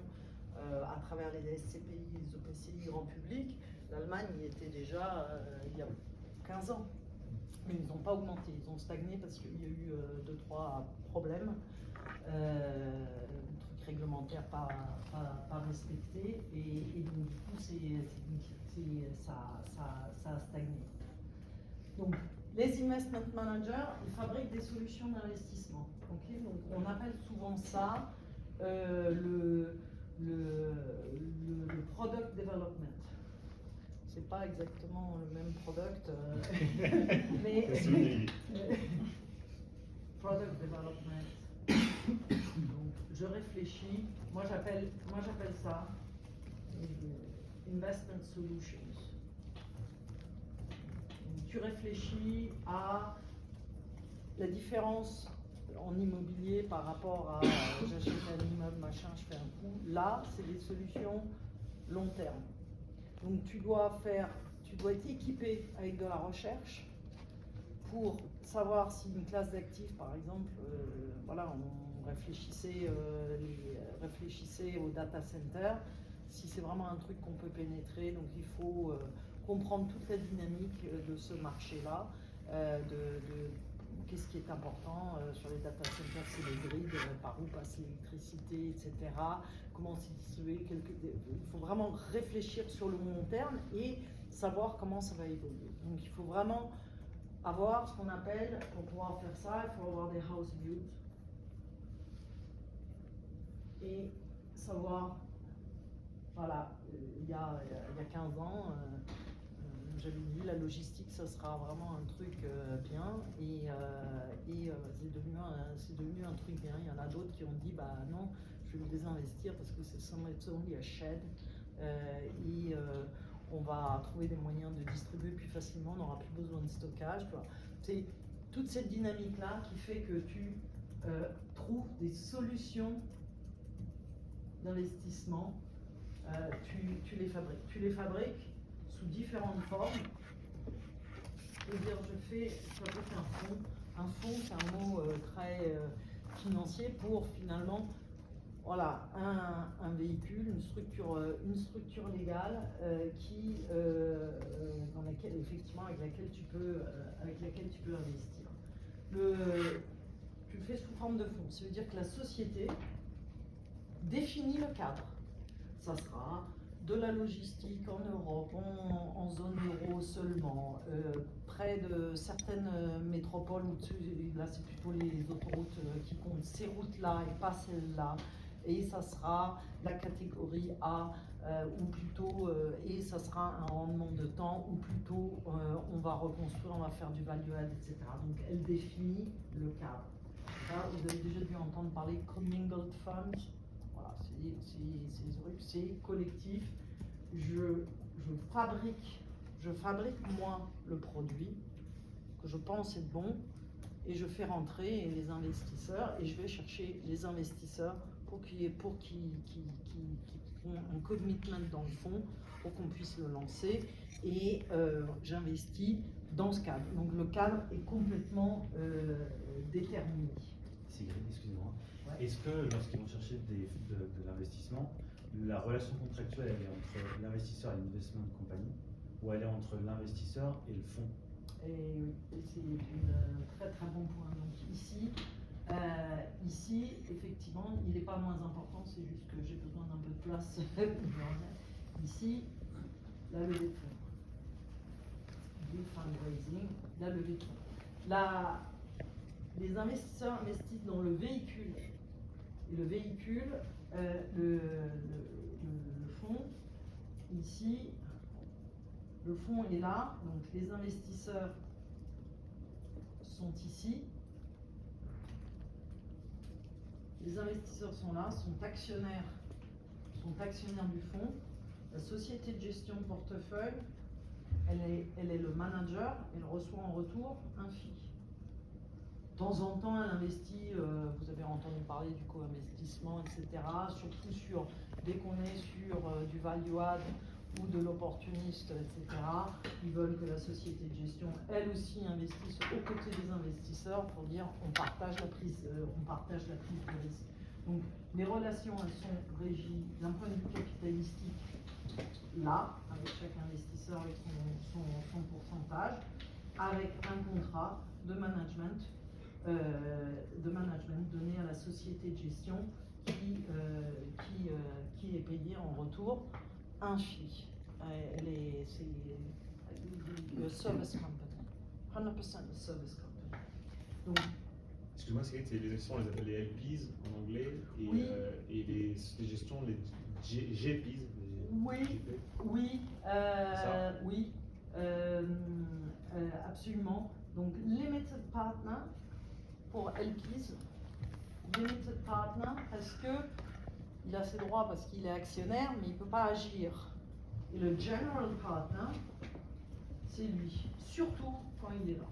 à travers les SCPI, les OPCI grand public. L'Allemagne y était déjà il y a 15 ans. Mais ils n'ont pas augmenté, ils ont stagné parce qu'il y a eu 2-3 problèmes, trucs réglementaires pas respectés, et donc du coup ça a stagné. Donc les investment managers, ils fabriquent des solutions d'investissement. Okay, donc on appelle souvent ça le product development. C'est pas exactement le même product, mais product development. Donc, je réfléchis. Moi j'appelle ça investment solutions. Donc, tu réfléchis à la différence en immobilier par rapport à j'achète un immeuble, machin, je fais un coup. Là, c'est des solutions long terme. Donc tu dois être équipé avec de la recherche pour savoir si une classe d'actifs, par exemple, on réfléchissait au data center, si c'est vraiment un truc qu'on peut pénétrer. Donc il faut comprendre toute la dynamique de ce marché-là, qu'est-ce qui est important sur les data centers, c'est les grids, par où passe l'électricité, etc. Comment c'est distribué. Il faut vraiment réfléchir sur le long terme et savoir comment ça va évoluer. Donc il faut vraiment avoir ce qu'on appelle, pour pouvoir faire ça, il faut avoir des house views et savoir, voilà, il y a 15 ans, j'avais dit la logistique ça sera vraiment un truc bien, et c'est devenu un truc bien. Il y en a d'autres qui ont dit bah non, je vais me désinvestir parce que c'est only a shed, on va trouver des moyens de distribuer plus facilement, on n'aura plus besoin de stockage. C'est toute cette dynamique là qui fait que tu trouves des solutions d'investissement, tu les fabriques sous différentes formes. C'est-à-dire, je fabrique un fonds Un fonds, c'est un mot très financier pour finalement, voilà, un véhicule, une structure légale dans laquelle, effectivement, avec laquelle tu peux investir. Tu le fais sous forme de fonds. Ça veut dire que la société définit le cadre. Ça sera de la logistique en Europe, en zone euro seulement, près de certaines métropoles, là c'est plutôt les autoroutes qui comptent, ces routes-là et pas celles-là, et ça sera la catégorie A, ou plutôt, et ça sera un rendement de temps, ou plutôt on va reconstruire, on va faire du value add, etc. Donc elle définit le cadre. Là, vous avez déjà dû entendre parler commingled funds. Voilà, c'est collectif. Je fabrique moi le produit que je pense être bon et je fais rentrer les investisseurs et je vais chercher les investisseurs pour qu'ils font un commitment dans le fond pour qu'on puisse le lancer et j'investis dans ce cadre. Donc le cadre est complètement déterminé. Sigrid, excusez-moi. Ouais. Est-ce que lorsqu'ils vont chercher de l'investissement, la relation contractuelle elle est entre l'investisseur et l'investment company ou elle est entre l'investisseur et le fonds? Et c'est un très très bon point. Donc ici, effectivement, il n'est pas moins important, c'est juste que j'ai besoin d'un peu de place. Ici, la levée de fonds. Du fundraising, la levée de fonds. Les investisseurs investissent dans le véhicule. Et le véhicule, le fonds, ici, le fonds est là, donc les investisseurs sont ici. Les investisseurs sont là, sont actionnaires du fonds. La société de gestion de portefeuille, elle est le manager, elle reçoit en retour un fee. De temps en temps, elle investit, vous avez entendu parler du co-investissement, etc. Surtout dès qu'on est sur du value add ou de l'opportuniste, etc. Ils veulent que la société de gestion, elle aussi, investisse aux côtés des investisseurs pour dire on partage la prise de risque. Donc les relations, elles sont régies d'un point de vue capitalistique, là, avec chaque investisseur et son pourcentage, avec un contrat de management donné à la société de gestion qui est payée en retour un fee. C'est le service company, 100% de service company. Donc, excuse-moi, c'est les actions, on les appelle les LPs en anglais et, oui. Et les sociétés de gestion, les GPs. Oui, absolument. Donc, limited partner pour LPs, limited partner parce que il a ses droits parce qu'il est actionnaire, mais il ne peut pas agir. Et le general partner, c'est lui, surtout quand il est là.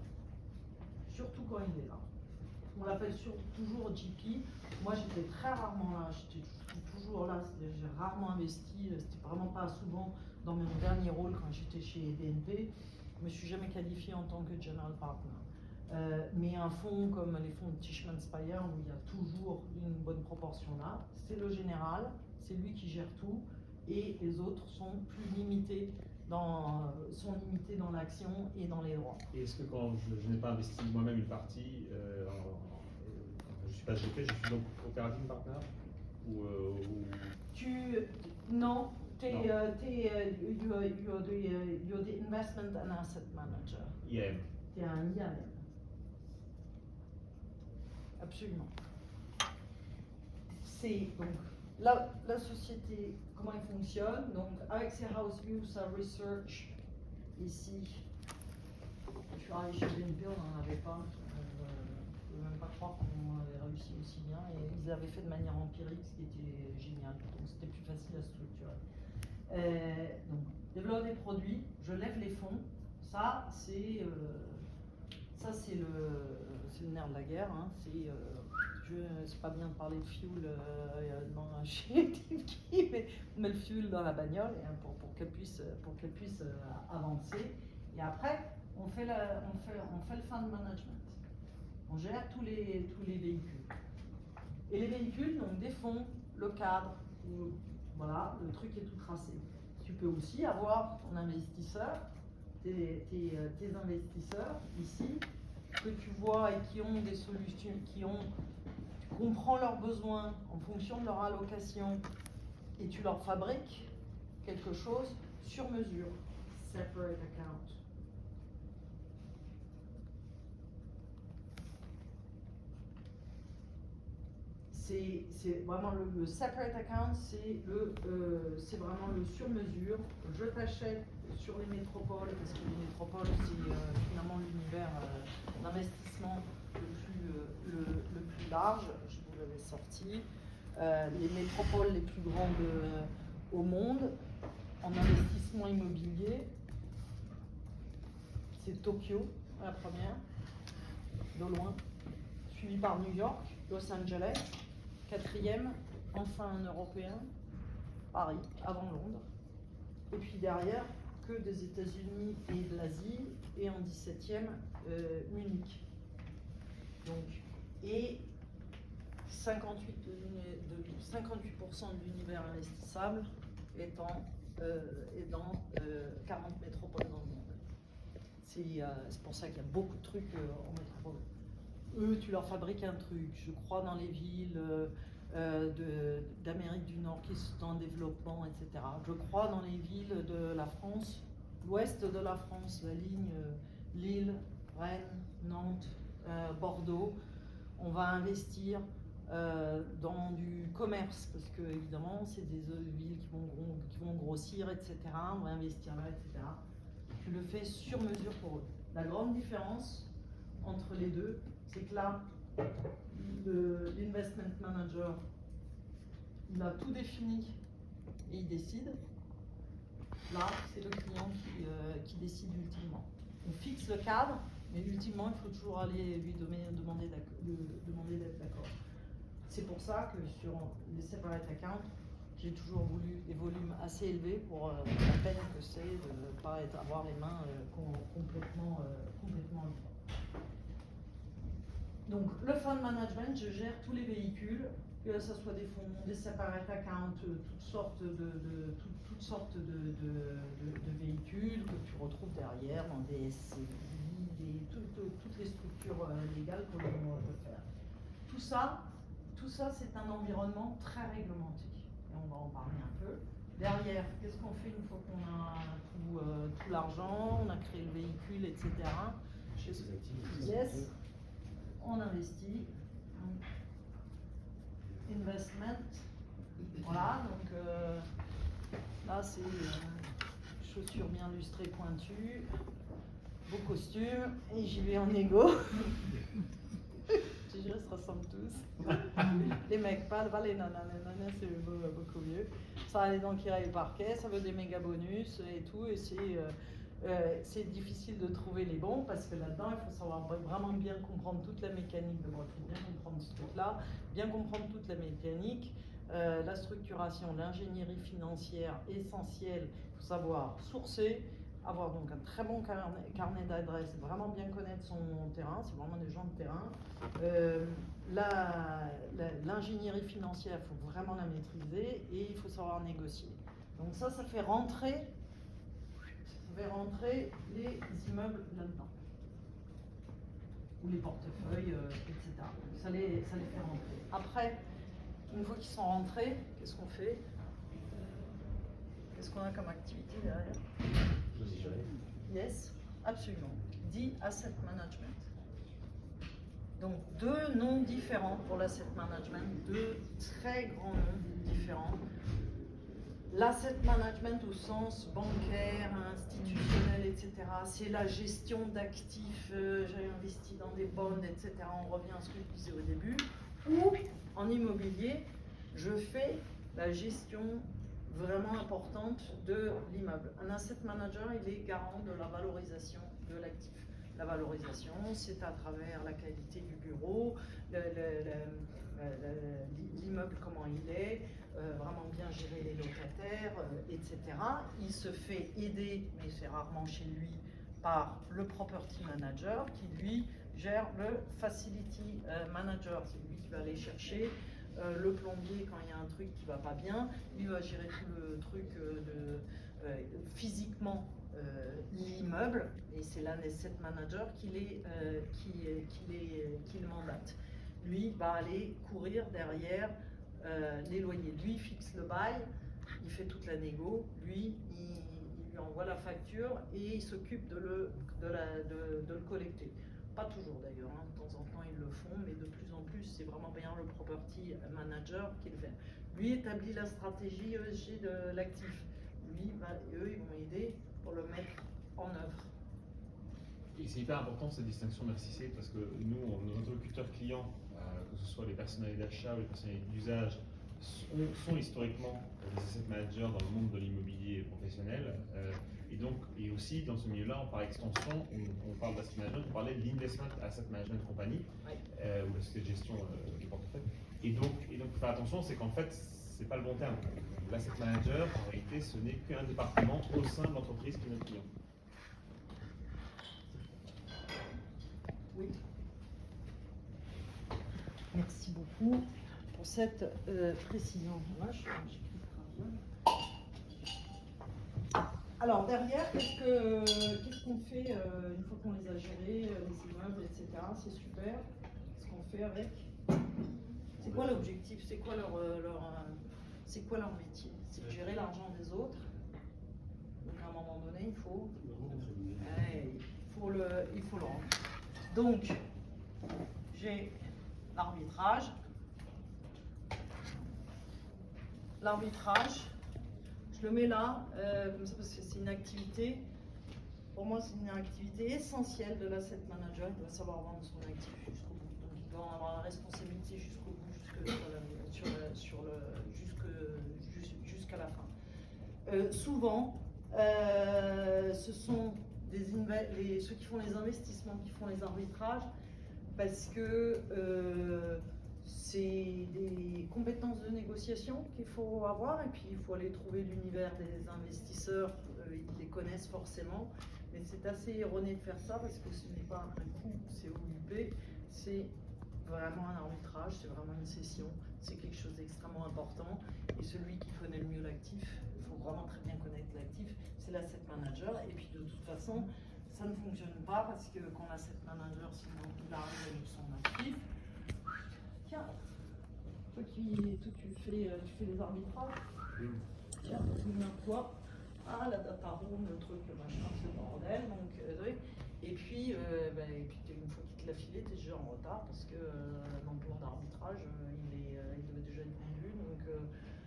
On l'appelle toujours GP. Moi, j'étais très rarement là, j'étais toujours là, j'ai rarement investi, c'était vraiment pas souvent dans mon dernier rôle quand j'étais chez BNP. Je me suis jamais qualifiée en tant que general partner. Mais un fonds comme les fonds de Tishman Speyer, où il y a toujours une bonne proportion là, c'est le général, c'est lui qui gère tout, et les autres sont plus limités dans l'action et dans les droits. Et est-ce que quand je n'ai pas investi moi-même une partie, je ne suis pas GP, je suis donc operating partner Non, you're the investment and asset manager. IAM. T'es un IAM. Absolument. C'est donc la société, comment elle fonctionne. Donc avec ses house views, sa research, ici, je suis arrivée chez BNP, on n'en avait pas. Je ne peux même pas croire qu'on avait réussi aussi bien. Et ils l'avaient fait de manière empirique, ce qui était génial. Donc c'était plus facile à structurer. Donc développer des produits, je lève les fonds. Ça c'est le nerf de la guerre. Hein. C'est pas bien de parler de fuel chez Tivki, mais on met le fuel dans la bagnole pour qu'elle puisse avancer. Et après, on fait le fund management. On gère tous les véhicules. Et les véhicules, donc des fonds, le cadre, voilà, le truc est tout tracé. Tu peux aussi avoir ton investisseur, tes investisseurs ici, que tu vois et qui ont des solutions, tu comprends leurs besoins en fonction de leur allocation et tu leur fabriques quelque chose sur mesure. Separate account. C'est vraiment le separate account, c'est vraiment le sur-mesure. Je t'achète sur les métropoles, parce que les métropoles, c'est finalement l'univers d'investissement le plus large. Je vous l'avais sorti. Les métropoles les plus grandes au monde en investissement immobilier, c'est Tokyo, la première, de loin, suivi par New York, Los Angeles. Quatrième, enfin un Européen, Paris, avant Londres. Et puis derrière, que des États-Unis et de l'Asie. Et en 17e, Munich. Donc, et 58% de l'univers investissable est dans 40 métropoles dans le monde. C'est pour ça qu'il y a beaucoup de trucs en métropole. Eux, tu leur fabriques un truc. Je crois dans les villes d'Amérique du Nord qui sont en développement, etc. Je crois dans les villes de la France, l'ouest de la France, la ligne Lille, Rennes, Nantes, Bordeaux. On va investir dans du commerce, parce que évidemment, c'est des villes qui vont grossir, etc. On va investir là, etc. Tu le fais sur mesure pour eux. La grande différence entre les deux, c'est que là, l'investment manager, il a tout défini et il décide. Là, c'est le client qui décide ultimement. On fixe le cadre, mais ultimement, il faut toujours aller lui demander d'être d'accord. C'est pour ça que sur les separate accounts, j'ai toujours voulu des volumes assez élevés pour la peine que c'est de ne pas avoir les mains complètement libres. Donc, le fund management, je gère tous les véhicules, que ce soit des fonds, des separate accounts, toutes sortes de véhicules que tu retrouves derrière dans des SCI, toutes les structures légales que l'on peut faire. Tout ça, c'est un environnement très réglementé. Et on va en parler un peu. Derrière, qu'est-ce qu'on fait une fois qu'on a tout l'argent, on a créé le véhicule, etc. Chez ces actifs. Yes. On investit. Investment. Voilà, donc là c'est chaussures bien lustrées pointues, beau costume, et j'y vais en égo. Je jure, ils se ressemblent tous. Les mecs pas les nanas, c'est beaucoup mieux. Ça a les dents qui raillent le parquet, ça veut des méga bonus et tout, et c'est difficile de trouver les bons parce que là-dedans, il faut savoir vraiment bien comprendre toute la mécanique de voiture, bien comprendre ce truc-là, bien comprendre toute la mécanique, la structuration, l'ingénierie financière essentielle. Il faut savoir sourcer, avoir donc un très bon carnet d'adresses, vraiment bien connaître son terrain, c'est vraiment des gens de terrain. L'ingénierie financière, il faut vraiment la maîtriser et il faut savoir négocier. Donc ça fait rentrer les immeubles là-dedans. Ou les portefeuilles, etc. Ça les fait rentrer. Après, une fois qu'ils sont rentrés, qu'est-ce qu'on fait? Qu'est-ce qu'on a comme activité derrière? Yes, absolument. Dit asset management. Donc deux noms différents pour l'asset management, deux très grands noms différents. L'asset management au sens bancaire, institutionnel, etc., c'est la gestion d'actifs, j'ai investi dans des bonds, etc., on revient à ce que je disais au début. Ou en immobilier, je fais la gestion vraiment importante de l'immeuble. Un asset manager, il est garant de la valorisation de l'actif. La valorisation, c'est à travers la qualité du bureau, l'immeuble, comment il est, vraiment bien gérer les locataires, etc. Il se fait aider, mais c'est rarement chez lui, par le property manager qui, lui, gère le facility manager. C'est lui qui va aller chercher le plombier quand il y a un truc qui va pas bien. Lui va gérer tout le truc physiquement l'immeuble, et c'est l'asset manager qui le mandate. Lui va aller courir derrière les loyers. Lui fixe le bail, il fait toute la négo, lui il lui envoie la facture et il s'occupe de le collecter. Pas toujours d'ailleurs, hein. De temps en temps ils le font, mais de plus en plus c'est vraiment bien le property manager qui le fait. Lui établit la stratégie ESG de l'actif. Eux ils vont aider pour le mettre en œuvre. Et c'est hyper important cette distinction, merci C, parce que nous, nos interlocuteurs clients, que ce soit les personnels d'achat ou les personnels d'usage, sont historiquement des asset managers dans le monde de l'immobilier professionnel. Et aussi, dans ce milieu-là, par extension, on parle d'asset management, on parlait de l'investment asset management company, ou la société de gestion du portefeuille. Et donc, faire attention, c'est qu'en fait, c'est pas le bon terme. L'asset manager, en réalité, ce n'est qu'un département au sein de l'entreprise qui est notre client. Oui. Merci beaucoup pour cette précision. Moi, j'écris très bien. Alors derrière, qu'est-ce qu'on fait une fois qu'on les a gérés, les immeubles, etc. C'est super. Qu'est-ce qu'on fait avec? C'est quoi l'objectif? C'est quoi leur métier? C'est de gérer l'argent des autres. Donc à un moment donné, il faut le rendre. Donc, j'ai l'arbitrage. L'arbitrage, je le mets là, comme ça, parce que c'est une activité. Pour moi, c'est une activité essentielle de l'asset manager. Il doit savoir vendre son actif jusqu'au bout. Donc, il doit avoir la responsabilité jusqu'au bout, jusqu'à la fin. Souvent, ce sont ceux qui font les investissements qui font les arbitrages, parce que c'est des compétences de négociation qu'il faut avoir, et puis il faut aller trouver l'univers des investisseurs, ils les connaissent forcément, mais c'est assez erroné de faire ça, parce que ce n'est pas un coût COUP, c'est vraiment un arbitrage, c'est vraiment une session, c'est quelque chose d'extrêmement important, et celui qui connaît le mieux l'actif, il faut vraiment très bien connaître l'actif, c'est l'asset manager. Et puis de toute façon, ça ne fonctionne pas, parce que quand l'asset manager, sinon il arrive avec son actif, tiens, toi tu fais les arbitrages, tiens, souviens-toi, la data room, le truc, le machin, c'est le bordel, donc oui. Et puis une fois qu'il te l'a filé, t'es déjà en retard, parce que l'emploi d'arbitrage, il devait déjà être vendu, donc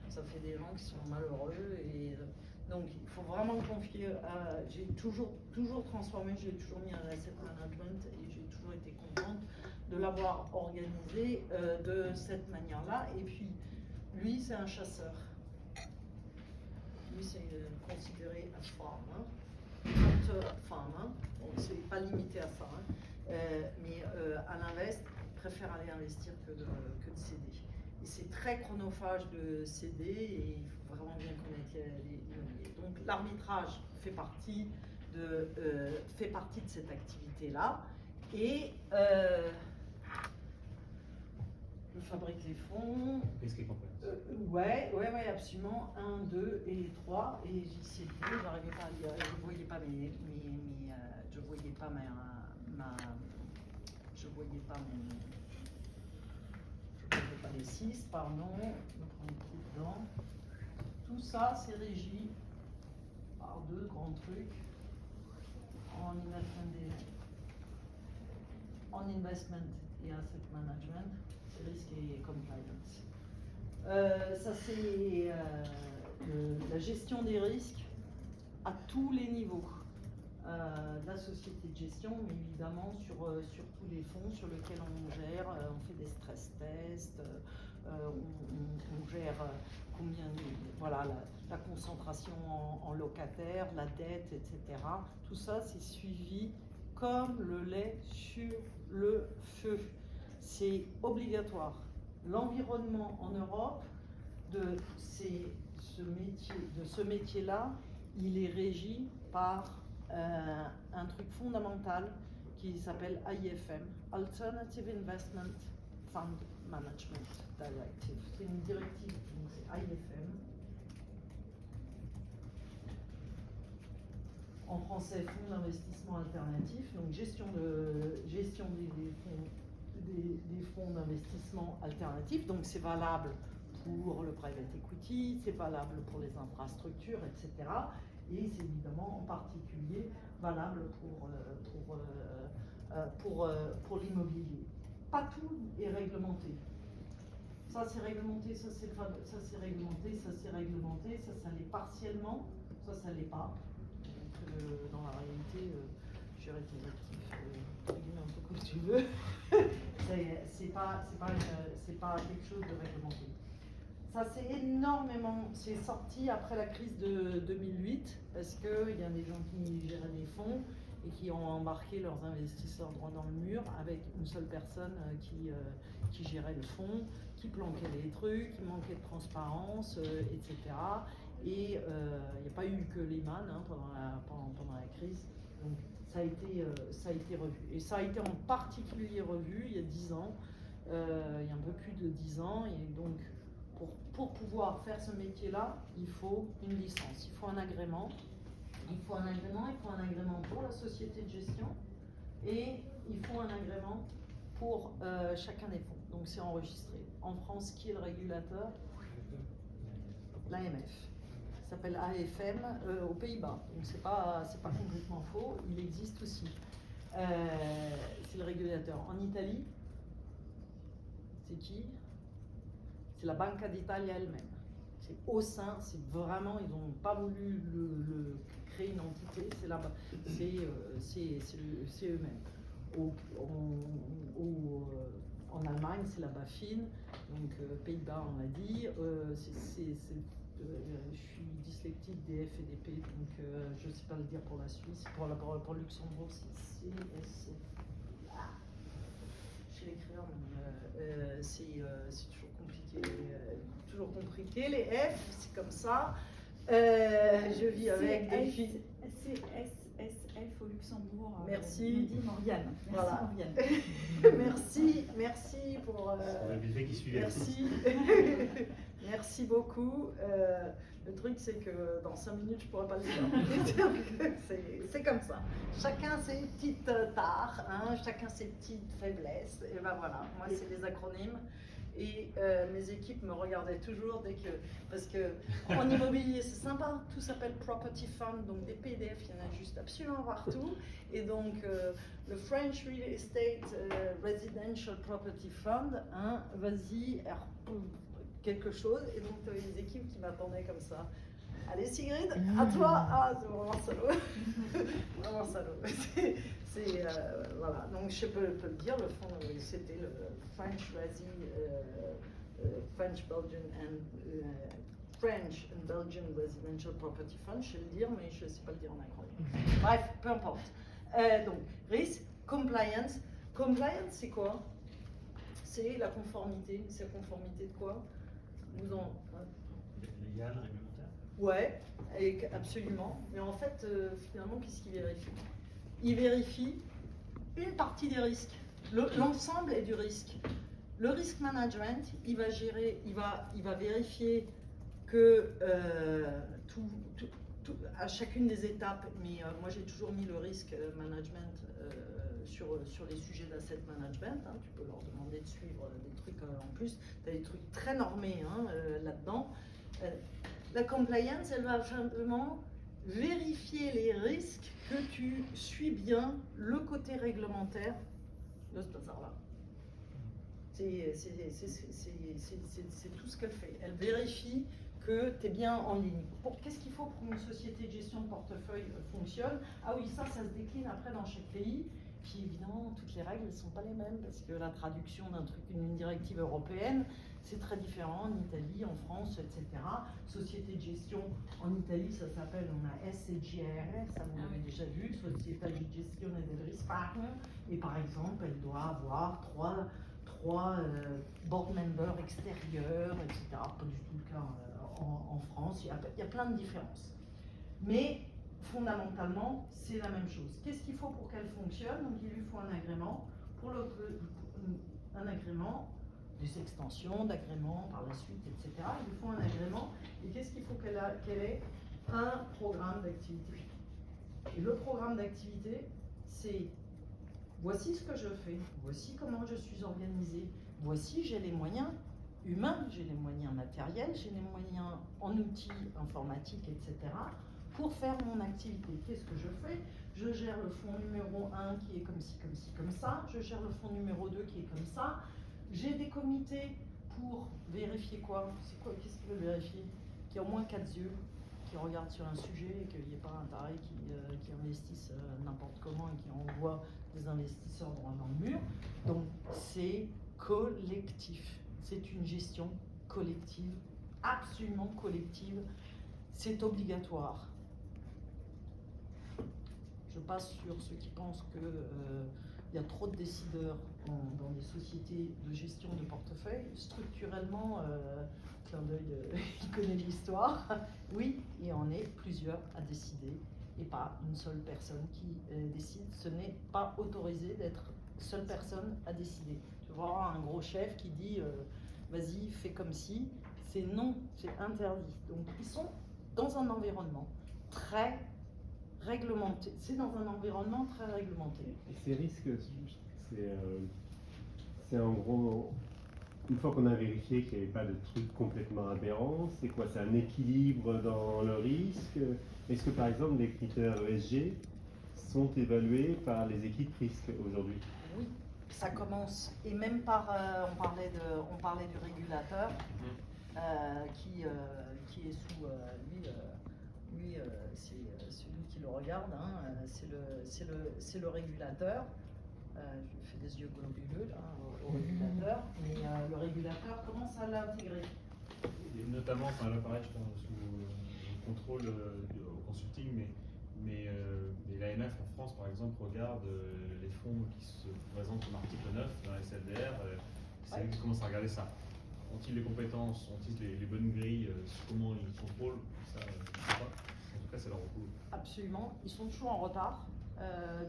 ça fait des gens qui sont malheureux, et donc il faut vraiment confier à... J'ai toujours transformé, j'ai toujours mis un asset management, et j'ai toujours été contente de l'avoir organisé de cette manière-là. Et puis lui, c'est un chasseur. Lui, c'est considéré un farmer, donc c'est pas limité à ça, mais à l'invest, il préfère aller investir que de céder. Et c'est très chronophage de céder, et il faut vraiment bien connaître les immobiliers. Donc l'arbitrage fait partie de cette activité-là, et je fabrique les fonds. Risque et compliance. Ouais, absolument. 1, 2 et 3. Et j'y sais plus, j'arrivais pas à lire. Je voyais pas je voyais pas les 6, pardon. Je me prends une petite dedans. Tout ça, c'est régi par 2 grands trucs en investment et asset management, c'est risque et compliance. Ça, c'est la gestion des risques à tous les niveaux de la société de gestion, mais évidemment sur tous les fonds sur lesquels on gère. On fait des stress tests, on gère la concentration en locataire, la dette, etc. Tout ça, c'est suivi comme le lait sur le feu. C'est obligatoire. L'environnement en Europe de ce métier-là, il est régi par un truc fondamental qui qui s'appelle AIFM, Alternative Investment Fund Management Directive. C'est une directive, donc c'est AIFM. En français, fonds d'investissement alternatif, donc gestion des fonds d'investissement alternatifs. Donc c'est valable pour le private equity, c'est valable pour les infrastructures, etc. Et c'est évidemment en particulier valable pour l'immobilier. Pas tout est réglementé. Ça c'est réglementé, ça c'est réglementé, ça c'est réglementé, ça l'est partiellement, ça l'est pas. Donc, dans la réalité, gérer tes actifs, un peu comme tu veux, c'est pas quelque chose de réglementé. Ça c'est sorti après la crise de 2008 parce qu'il y a des gens qui géraient des fonds et qui ont embarqué leurs investisseurs droit dans le mur avec une seule personne qui gérait le fonds, qui planquait les trucs, qui manquait de transparence, etc. Et il n'y a pas eu que Lehman pendant la crise, donc ça a été revu. Et ça a été en particulier revu il y a 10 ans, il y a un peu plus de 10 ans, et donc pour pouvoir faire ce métier-là, il faut une licence, il faut un agrément. Il faut un agrément pour la société de gestion et il faut un agrément pour chacun des fonds. Donc c'est enregistré. En France, qui est le régulateur? L'AMF. Ça s'appelle AFM aux Pays-Bas. Donc c'est pas complètement faux, il existe aussi. C'est le régulateur. En Italie, c'est qui? C'est la Banca d'Italia elle-même. C'est au sein, c'est vraiment, ils n'ont pas voulu le créer une entité, c'est eux-mêmes. En Allemagne, c'est la BaFin, donc Pays-Bas, on l'a dit. Je suis dyslexique des F et des P, donc je ne sais pas le dire pour la Suisse. Pour Luxembourg, c'est CSF. Je sais l'écrire, mais c'est toujours compliqué. Les F, c'est comme ça. Je vis avec des filles. C'est SSF au Luxembourg. Merci. Dit Morgane. Merci Voilà. Morgane. merci pour. Merci. Merci beaucoup. Le truc, c'est que dans 5 minutes, je ne pourrais pas le dire. C'est comme ça. Chacun ses petites tares, chacun ses petites faiblesses. Et ben voilà, moi, c'est les acronymes. Et mes équipes me regardaient toujours parce que en immobilier c'est sympa, tout s'appelle Property Fund, donc des PDF il y en a juste absolument partout. Et donc le French Real Estate Residential Property Fund, vas-y, quelque chose. Et donc tu avais des équipes qui m'attendaient comme ça. Allez Sigrid, à toi. Ah, c'est vraiment salaud. Vraiment salaud. Voilà, donc je peux le dire, le fond, c'était le French and Belgian Residential Property Fund, je sais le dire, mais je ne sais pas le dire en acronyme. Bref, peu importe. Donc, risque, compliance. Compliance, c'est quoi? C'est la conformité. C'est la conformité de quoi? Légal, réglementaire? Ouais, absolument. Mais en fait, finalement, qu'est-ce qu'il vérifie? Il vérifie une partie des risques. L'ensemble est du risque. Le risk management, il va vérifier que à chacune des étapes, mais moi j'ai toujours mis le risk management sur les sujets d'asset management. Tu peux leur demander de suivre des trucs en plus. Tu as des trucs très normés là-dedans. La compliance, elle va simplement vérifier les risques, que tu suis bien le côté réglementaire de ce bazar-là. C'est tout ce qu'elle fait. Elle vérifie que tu es bien en ligne. Qu'est-ce qu'il faut pour qu'une société de gestion de portefeuille fonctionne? Ah oui, ça se décline après dans chaque pays. Puis évidemment, toutes les règles ne sont pas les mêmes parce que la traduction d'une directive européenne, c'est très différent en Italie, en France, etc. Société de gestion, en Italie, ça s'appelle, on a SCGR, ça vous l'avez déjà vu, Société de gestion et de risque partner. Et par exemple, elle doit avoir trois board members extérieurs, etc. Pas du tout le cas en France, il y a plein de différences. Mais fondamentalement, c'est la même chose. Qu'est-ce qu'il faut pour qu'elle fonctionne? Donc il lui faut un agrément. Pour l'autre, un agrément, des extensions d'agrément par la suite, etc. Il lui faut un agrément. Et qu'est-ce qu'il faut qu'elle ait? Un programme d'activité. Et le programme d'activité, c'est voici ce que je fais, voici comment je suis organisée, voici j'ai les moyens humains, j'ai les moyens matériels, j'ai les moyens en outils informatiques, etc. pour faire mon activité. Qu'est-ce que je fais? Je gère le fonds numéro 1 qui est comme ci, comme ci, comme ça. Je gère le fonds numéro 2 qui est comme ça. J'ai des comités pour vérifier quoi? C'est quoi? Qu'est-ce qu'ils veulent vérifier? Qu'il y a au moins 4 yeux qui regardent sur un sujet et qu'il n'y ait pas un taré qui investisse n'importe comment et qui envoie des investisseurs droit dans le mur. Donc c'est collectif. C'est une gestion collective, absolument collective. C'est obligatoire. Je passe sur ceux qui pensent qu'il y a trop de décideurs dans les sociétés de gestion de portefeuille. Structurellement, clin d'œil, il connaît l'histoire. Oui, il y en a plusieurs à décider et pas une seule personne qui décide. Ce n'est pas autorisé d'être seule personne à décider. Tu vas avoir un gros chef qui dit vas-y, fais comme si. C'est non, c'est interdit. Donc ils sont dans un environnement très réglementé. C'est dans un environnement très réglementé. Et ces risques, c'est en gros, une fois qu'on a vérifié qu'il n'y avait pas de trucs complètement aberrants, c'est quoi? C'est un équilibre dans le risque? Est-ce que par exemple les critères ESG sont évalués par les équipes risques aujourd'hui? Oui, ça commence. Et même par, on parlait du régulateur qui est sous lui, c'est celui qui le regarde, hein, c'est le régulateur. Je fais des yeux globuleux là, au régulateur, mais le régulateur commence à l'intégrer. Et notamment, enfin là pareil, je pense sous contrôle au consulting, mais l'AMF en France par exemple regarde les fonds qui se présentent en article 9 dans la SLDR, c'est eux qui commencent à regarder ça. Ont-ils les compétences, ont-ils les bonnes grilles, comment ils contrôlent, ça je ne sais pas. En tout cas, ça leur recouvre. Absolument, ils sont toujours en retard,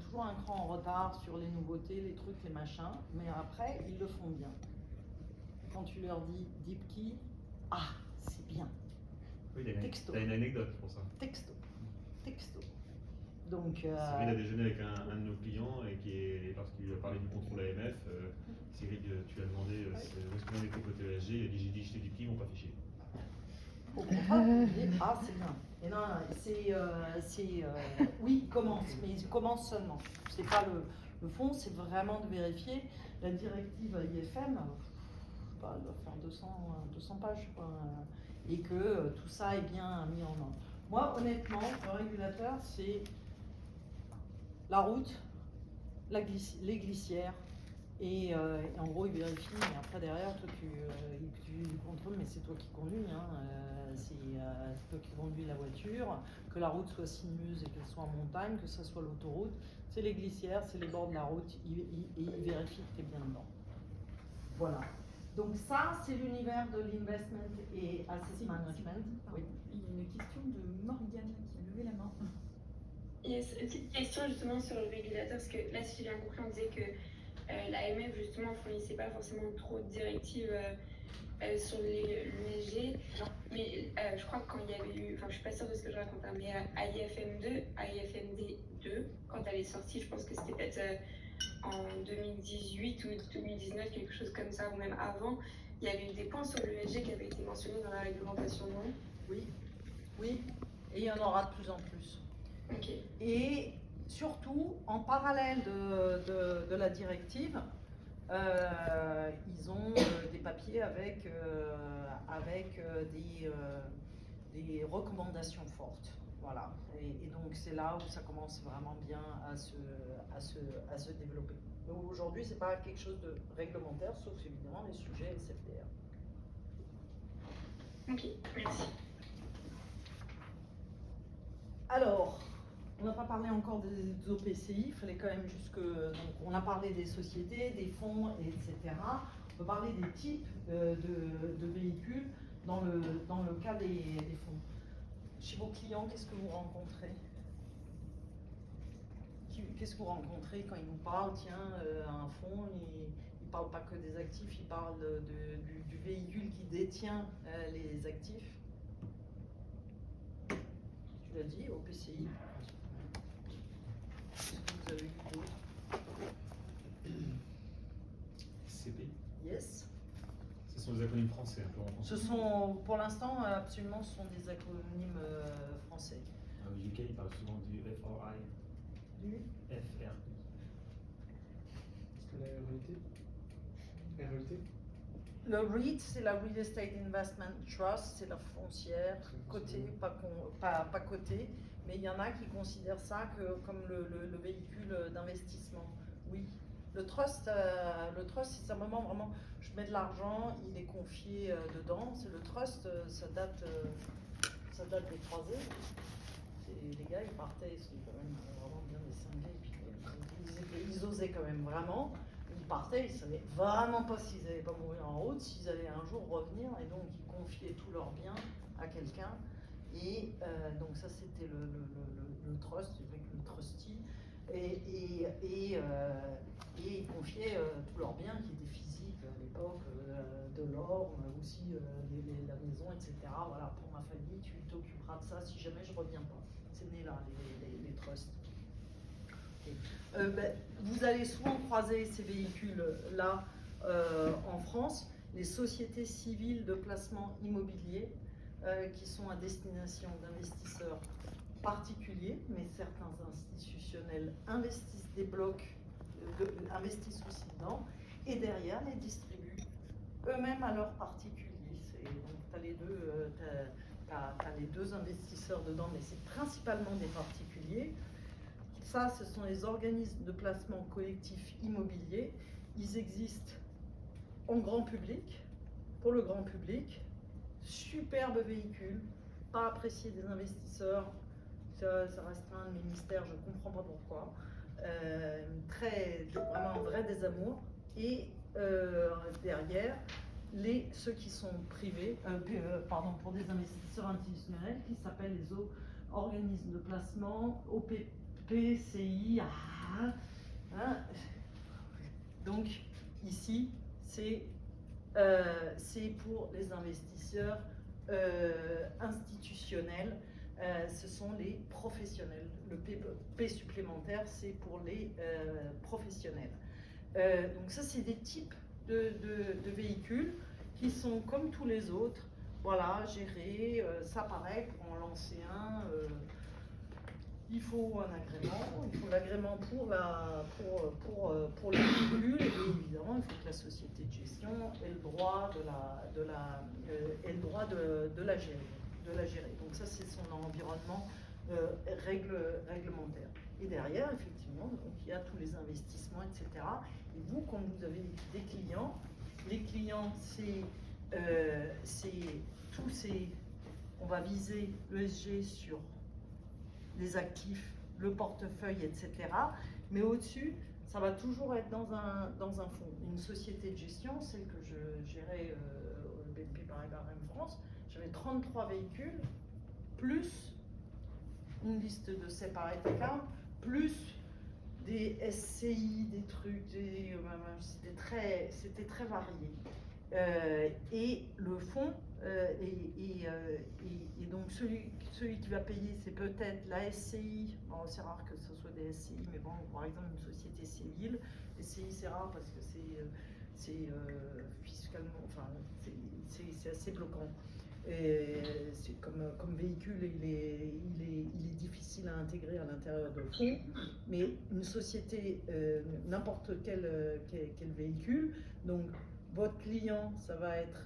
toujours un cran en retard sur les nouveautés, les trucs, les machins, mais après, ils le font bien. Quand tu leur dis Deep Key, ah, c'est bien. Oui, Texto. t'as une anecdote pour ça. Texto. Donc, Cyril a déjeuné avec un de nos clients et lorsqu'il lui a parlé du contrôle AMF, Cyril, tu as demandé où est-ce qu'on en était côté ESG, il a dit j'ai dit jeter du pied, ils m'ont pas fiché. au contraire, ah, c'est bien. Et non, oui, il commence, mais il commence seulement. C'est pas le fond, c'est vraiment de vérifier. La directive IFM, elle doit faire 200 pages, quoi, et que tout ça est bien mis en ordre. Moi, honnêtement, le régulateur, c'est la route, les glissières, et en gros, il vérifie, mais après, derrière, toi, tu contrôles, mais c'est toi qui conduis, hein, c'est toi qui conduis la voiture, que la route soit sinueuse et qu'elle soit en montagne, que ce soit l'autoroute, c'est les glissières, c'est les bords de la route, et il vérifie que tu es bien dedans. Voilà. Donc ça, c'est l'univers de l'investment et asset management. Oui. Il y a une question de Morgane qui a levé la main. Yes, une petite question justement sur le régulateur, parce que là, si j'ai bien compris, on disait que l'AMF justement fournissait pas forcément trop de directives sur l'ESG, mais je crois que quand il y avait eu, enfin je suis pas sûre de ce que je raconte, hein, mais AIFMD 2, quand elle est sortie, je pense que c'était peut-être en 2018 ou 2019, quelque chose comme ça, ou même avant, il y avait eu des points sur l'ESG qui avaient été mentionnés dans la réglementation, non? Oui, et il y en aura de plus en plus. Ok. Et surtout, en parallèle de la directive, ils ont des papiers avec des recommandations fortes. Voilà. Et donc c'est là où ça commence vraiment bien à se développer. Donc aujourd'hui, c'est pas quelque chose de réglementaire, sauf évidemment les sujets SFDR. Ok, merci. Alors, on n'a pas parlé encore des OPCI, il fallait quand même juste que... Donc on a parlé des sociétés, des fonds, etc. On peut parler des types de véhicules dans le cas des fonds. Chez vos clients, qu'est-ce que vous rencontrez? qu'est-ce que vous rencontrez quand ils vous parlent? Tiens, un fonds, ils ne parlent pas que des actifs, ils parlent du véhicule qui détient les actifs. Tu l'as dit, au PCI. Qu'est-ce que vous avez vu d'autre? CPI. Yes. Ce sont des acronymes français, un peu en Ce sont, pour l'instant, absolument, ce sont des acronymes français. Au UK, ils parlent souvent du FRI. Du FRI. Est-ce que la RET? Le REIT, c'est la Real Estate Investment Trust, c'est la foncière, cotée, pas cotée, mais il y en a qui considèrent ça comme le véhicule d'investissement. Oui. Le trust, c'est simplement vraiment, je mets de l'argent, il est confié dedans. C'est le trust, ça date des croisés. Les gars, ils partaient, ils sont quand même vraiment bien distingués, puis ils osaient quand même vraiment. Ils partaient, ils savaient vraiment pas s'ils n'allaient pas mourir en route, s'ils allaient un jour revenir, et donc ils confiaient tous leurs biens à quelqu'un. Et donc ça, c'était le trust, le trustee, et ils confiaient tous leurs biens qui étaient physiques à l'époque, de l'or, mais aussi la maison, etc. Voilà, pour ma famille, tu t'occuperas de ça si jamais je reviens pas. C'est né là, les trusts. Vous allez souvent croiser ces véhicules-là en France, les sociétés civiles de placement immobilier qui sont à destination d'investisseurs particuliers, mais certains institutionnels investissent des blocs, investissent aussi dedans, et derrière les distribuent eux-mêmes à leurs particuliers. Donc tu as les deux investisseurs dedans, mais c'est principalement des particuliers. Ça, ce sont les organismes de placement collectif immobilier. Ils existent en grand public, pour le grand public. Superbe véhicule, pas apprécié des investisseurs. Ça reste un de mes mystères, je ne comprends pas pourquoi. Vraiment un vrai désamour. Et derrière, ceux qui sont privés, pour des investisseurs institutionnels, qui s'appellent les organismes de placement, OPPCI. Donc ici, c'est pour les investisseurs institutionnels. Ce sont les professionnels. Le P supplémentaire, c'est pour les professionnels. Donc ça, c'est des types de véhicules qui sont comme tous les autres, voilà, gérés. Ça, pareil, pour en lancer un, il faut un agrément. Il faut l'agrément pour le véhicule, et évidemment, il faut que la société de gestion ait le droit de la gérer. Donc ça, c'est son environnement réglementaire. Et derrière, effectivement, donc, il y a tous les investissements, etc. Et vous, quand vous avez des clients, les clients, c'est tous ces... On va viser l'ESG sur les actifs, le portefeuille, etc. Mais au-dessus, ça va toujours être dans un fonds. Une société de gestion, celle que je gérais au BNP Paribas France, j'avais 33 véhicules, plus une liste de separate accounts, plus des SCI, des trucs, c'était très varié. Et le fonds, et donc celui qui va payer, c'est peut-être la SCI. Bon, c'est rare que ce soit des SCI, mais bon, par exemple une société civile, SCI c'est rare parce que c'est fiscalement, enfin c'est assez bloquant. C'est comme véhicule, il est difficile à intégrer à l'intérieur de fonds, mais une société, n'importe quel véhicule, donc votre client, ça va être,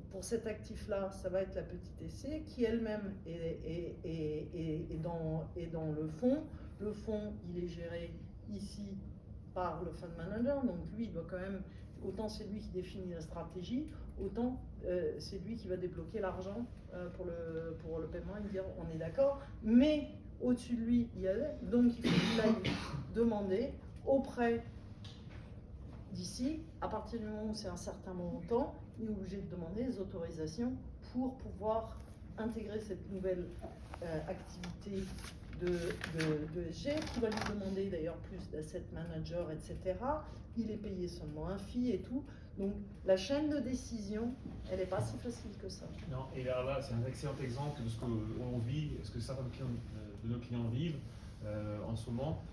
pour cet actif-là, ça va être la petite SC qui elle-même est dans le fonds. Le fonds, il est géré ici par le fund manager, donc lui, il doit quand même, autant c'est lui qui définit la stratégie, autant c'est lui qui va débloquer l'argent pour le paiement et dire on est d'accord, mais au-dessus de lui, il y a, donc il faut qu'il aille demander auprès d'ici, à partir du moment où c'est un certain montant, il est obligé de demander des autorisations pour pouvoir intégrer cette nouvelle activité de ESG, qui va lui demander d'ailleurs plus d'asset manager, etc. Il est payé seulement un fee et tout. Donc la chaîne de décision, elle n'est pas si facile que ça. Non, et alors là, c'est un excellent exemple de ce qu'on vit, ce que certains de nos clients vivent en ce moment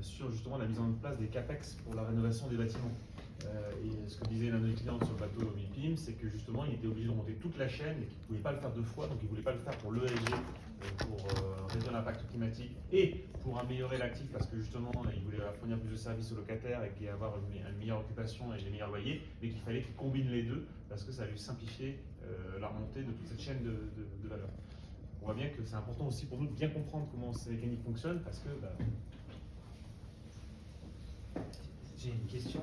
sur justement la mise en place des CAPEX pour la rénovation des bâtiments. Et ce que disait l'un de nos clients sur le bateau MIPIM, c'est que justement il était obligé de monter toute la chaîne et qu'il ne pouvait pas le faire 2 fois, donc il ne voulait pas le faire pour l'ESG, pour réduire l'impact climatique et pour améliorer l'actif parce que justement il voulait fournir plus de services aux locataires et avoir une meilleure occupation et des meilleurs loyers, mais qu'il fallait qu'il combine les deux parce que ça lui simplifiait la remontée de toute cette chaîne de valeur. On voit bien que c'est important aussi pour nous de bien comprendre comment ces mécaniques fonctionnent parce que J'ai une question,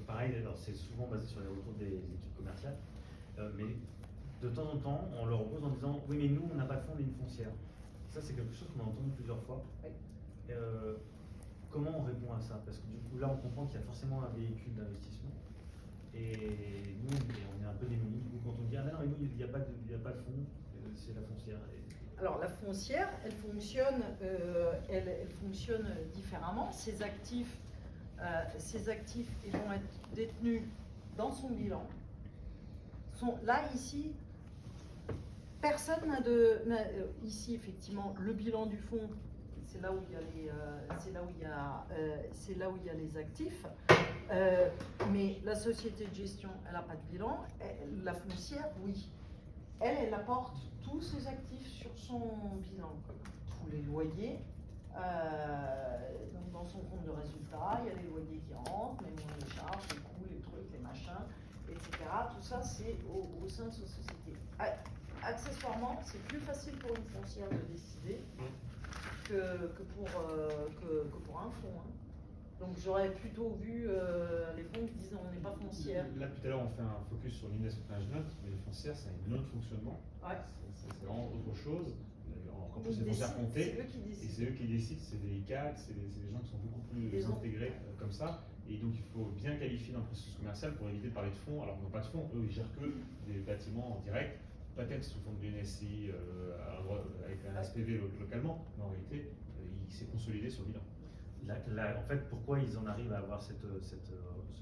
pareil, alors c'est souvent basé sur les retours des équipes commerciales, mais de temps en temps, on leur repose en disant oui, mais nous, on n'a pas de fonds, on est une foncière. Ça, c'est quelque chose qu'on a entendu plusieurs fois. Comment on répond à ça? Parce que du coup, là, on comprend qu'il y a forcément un véhicule d'investissement. Et nous, on est un peu démunis. Du coup, quand on dit ah non, mais nous, il n'y a pas de fonds, c'est la foncière. Alors la foncière, elle fonctionne différemment. Ces actifs, ils vont être détenus dans son bilan. Là, ici, personne ici, effectivement, le bilan du fonds, c'est là où il y a les actifs. Mais la société de gestion, elle n'a pas de bilan. La foncière, oui. Elle apporte tous ses actifs sur son bilan. Tous les loyers. Donc dans son compte de résultat, il y a les loyers qui rentrent, mais les charges, les coûts, les trucs, les machins, etc. Tout ça, c'est au sein de sa société. Accessoirement, c'est plus facile pour une foncière de décider que pour un fonds. Hein. Donc j'aurais plutôt vu les fonds qui disent on n'est pas foncière. Là, tout à l'heure, on fait un focus sur l'investment management, mais les foncières, c'est un autre fonctionnement. Ouais. C'est vraiment autre chose. En plus, Ils les foncières comptées, c'est eux qui décident. et c'est eux qui décident, c'est des CAC, c'est des gens qui sont beaucoup plus intégrés comme ça. Et donc, il faut bien qualifier dans le processus commercial pour éviter de parler de fonds. Alors, ils n'ont pas de fonds, eux, ils gèrent que des bâtiments en direct, peut-être sous forme de NSI, avec un SPV localement, mais en réalité, il s'est consolidé sur le bilan. En fait, pourquoi ils en arrivent à avoir ce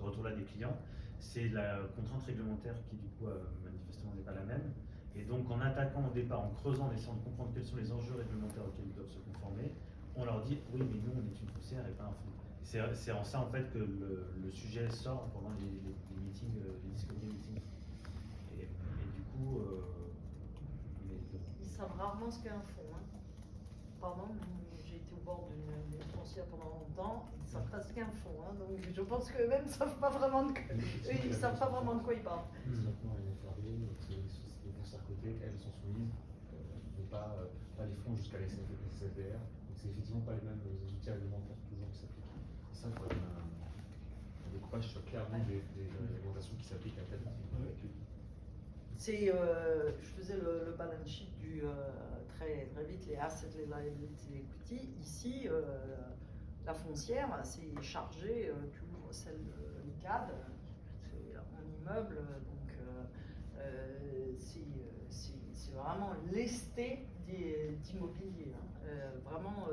retour-là des clients, c'est la contrainte réglementaire qui, du coup, manifestement n'est pas la même. Et donc, en attaquant au départ, en creusant, en essayant de comprendre quels sont les enjeux réglementaires auxquels ils doivent se conformer, on leur dit oui, mais nous, on est une foncière et pas un fonds. C'est en ça, en fait, que le sujet sort pendant les meetings, les discovery meetings. Et du coup, ils savent rarement ce qu'est un fonds. Hein. Pardon, j'ai été au bord d'une foncière pendant longtemps, ils savent pas ce qu'est un fonds. Hein. Donc je pense qu'eux-mêmes ne savent pas vraiment de quoi ils parlent. Maintenant, elles vont faire les foncières cotées, elles sont soumises, mais pas les fonds jusqu'à les SFDR. Donc c'est effectivement pas les mêmes outils réglementaires toujours qui s'appliquent. Ça, il faudrait un découpage sur clair des réglementations qui s'appliquent à tel je faisais le balance sheet très vite, les assets, les liabilities, les equity. Ici, la foncière, c'est chargé, tu ouvres celle de l'ICAD, c'est en immeuble, donc c'est vraiment lesté d'immobilier. Hein. Vraiment,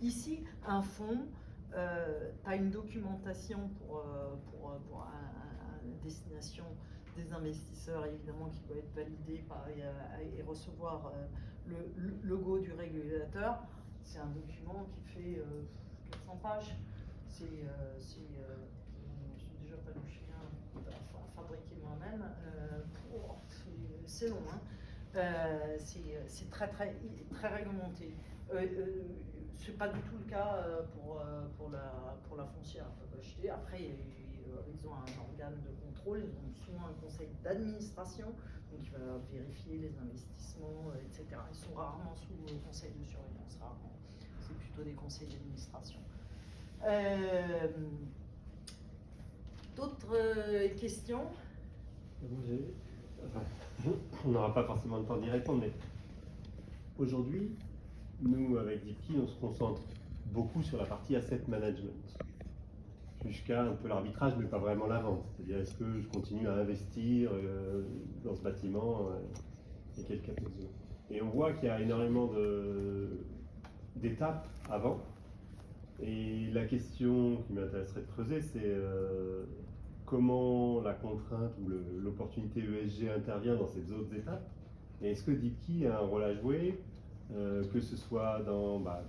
ici, un fonds, tu as une documentation pour destination des investisseurs, évidemment, qui doit être validé et recevoir le go du régulateur. C'est un document qui fait 400 pages. Je suis déjà pas le chien à fabriquer moi-même. C'est long. Hein. C'est très réglementé. C'est pas du tout le cas pour la foncière. Après, ils ont un organe de contrôle, ils ont souvent un conseil d'administration, donc il va vérifier les investissements, etc. Ils sont rarement sous conseil de surveillance, rarement. C'est plutôt des conseils d'administration. D'autres questions? On n'aura pas forcément le temps d'y répondre, mais aujourd'hui, nous, avec Deepkey, on se concentre beaucoup sur la partie asset management. Jusqu'à un peu l'arbitrage, mais pas vraiment la vente. C'est-à-dire, est-ce que je continue à investir dans ce bâtiment et quel capital. Et on voit qu'il y a énormément d'étapes avant. Et la question qui m'intéresserait de creuser, c'est comment la contrainte ou l'opportunité ESG intervient dans ces autres étapes. Et est-ce que DeepKey a un rôle à jouer, que ce soit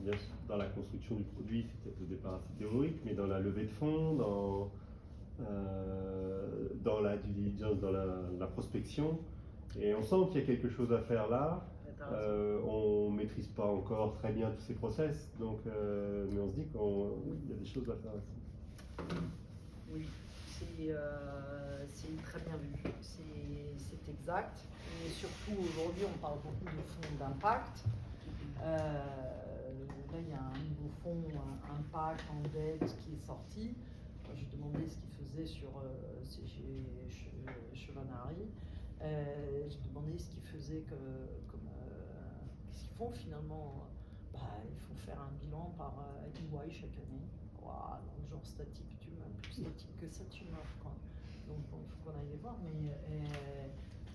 bien sûr, dans la construction du produit, c'est peut-être au départ assez théorique, mais dans la levée de fonds, dans la due diligence, dans la prospection. Et on sent qu'il y a quelque chose à faire là. On ne maîtrise pas encore très bien tous ces process, donc, mais on se dit qu'il y a des choses à faire aussi. Oui, c'est très bien vu, c'est exact. Et surtout aujourd'hui, on parle beaucoup de fonds d'impact. Là, il y a un nouveau fonds impact en dette qui est sorti. J'ai demandé ce qu'il faisait c'est chez Chevanari. J'ai demandé ce qu'ils faisaient qu'est-ce qu'ils font finalement. Il faut faire un bilan par EY chaque année. Wow, dans le genre statique, tu meurs, plus statique que ça, tu meurs. Quoi. Donc il faut qu'on aille les voir. Mais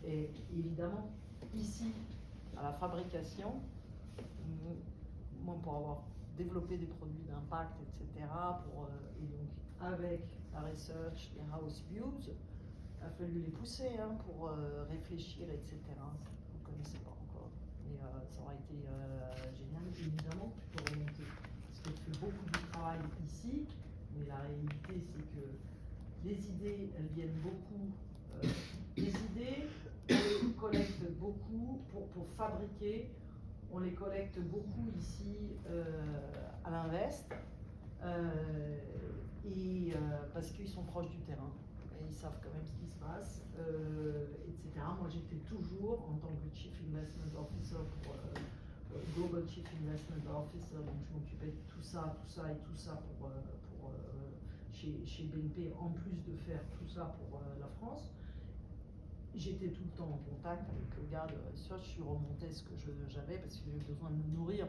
et évidemment, ici, à la fabrication, moi pour avoir développé des produits d'impact, etc., et donc avec la research, les house views, il a fallu les pousser pour réfléchir, etc. Vous ne connaissez pas encore. Et ça aurait été génial, évidemment, tu peux remonter. Parce que tu fais beaucoup de travail ici, mais la réalité, c'est que les idées, elles viennent beaucoup. Les idées, on les collecte beaucoup pour fabriquer. On les collecte beaucoup ici à l'Invest. Parce qu'ils sont proches du terrain et ils savent quand même ce qui se passe, etc. Moi j'étais toujours en tant que Chief Investment Officer Global Chief Investment Officer, donc je m'occupais de tout ça chez BNP, en plus de faire tout ça pour la France. J'étais tout le temps en contact avec le gars de research, je lui remontais ce que j'avais parce qu'il avait besoin de me nourrir.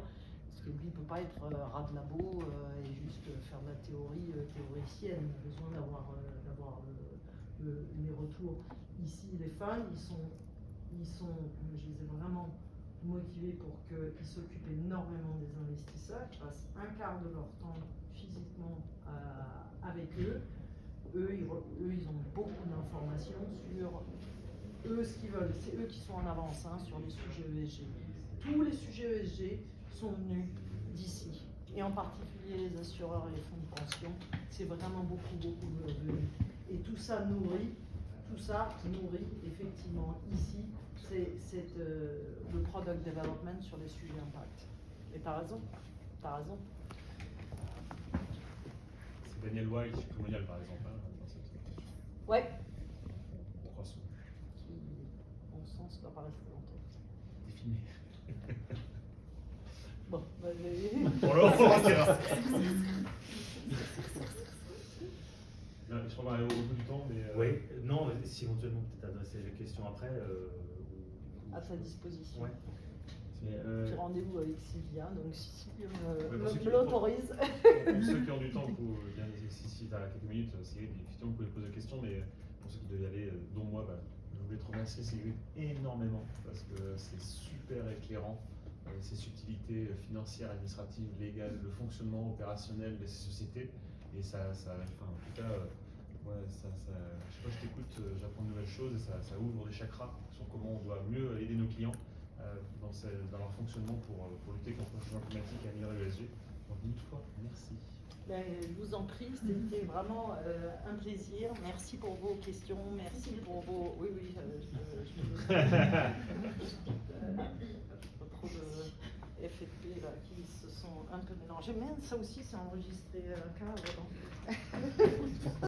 Parce que lui, il ne peut pas être rat de labo et juste faire de la théorie théoricienne. Il a besoin d'avoir les retours. Ici, les fans, je les ai vraiment motivés pour qu'ils s'occupent énormément des investisseurs, qu'ils passent un quart de leur temps physiquement avec eux. Eux, ils ont beaucoup d'informations sur eux, ce qu'ils veulent. C'est eux qui sont en avance sur les sujets ESG. Tous les sujets ESG sont venus d'ici, et en particulier les assureurs et les fonds de pension, c'est vraiment beaucoup venu. Et tout ça nourrit effectivement ici, c'est le product development sur les sujets impact. Et t'as raison. C'est Daniel White, Primonial par exemple, dans cette question. Ouais. On croit souvent. Qui, bon sens, doit pas rester longtemps. Défini. Bon, Je crois qu'on arrive au bout du temps, mais... Oui, non, si éventuellement peut-être adresser les questions après. à ta disposition. Ouais. J'ai rendez-vous avec Sylvia, donc si me l'autorise. Pour ceux qui ont du temps, si tu as quelques minutes, Sigrid, effectivement, vous pouvez poser des questions, mais pour ceux qui doivent y aller, dont moi, je voulais te remercier, Sigrid, énormément, parce que c'est super éclairant, ces subtilités financières, administratives, légales, le fonctionnement opérationnel de ces sociétés, et en tout cas, chaque fois que je t'écoute, j'apprends de nouvelles choses, et ça ouvre des chakras sur comment on doit mieux aider nos clients dans leur fonctionnement pour lutter contre le changement climatique et améliorer l'ESG. Donc, une fois, merci. Je vous en prie, c'était vraiment un plaisir. Merci pour vos questions, merci pour vos... Oui, pas trop de FFP là, qui se sont un peu mélangés. Mais ça aussi, c'est enregistré à la cave.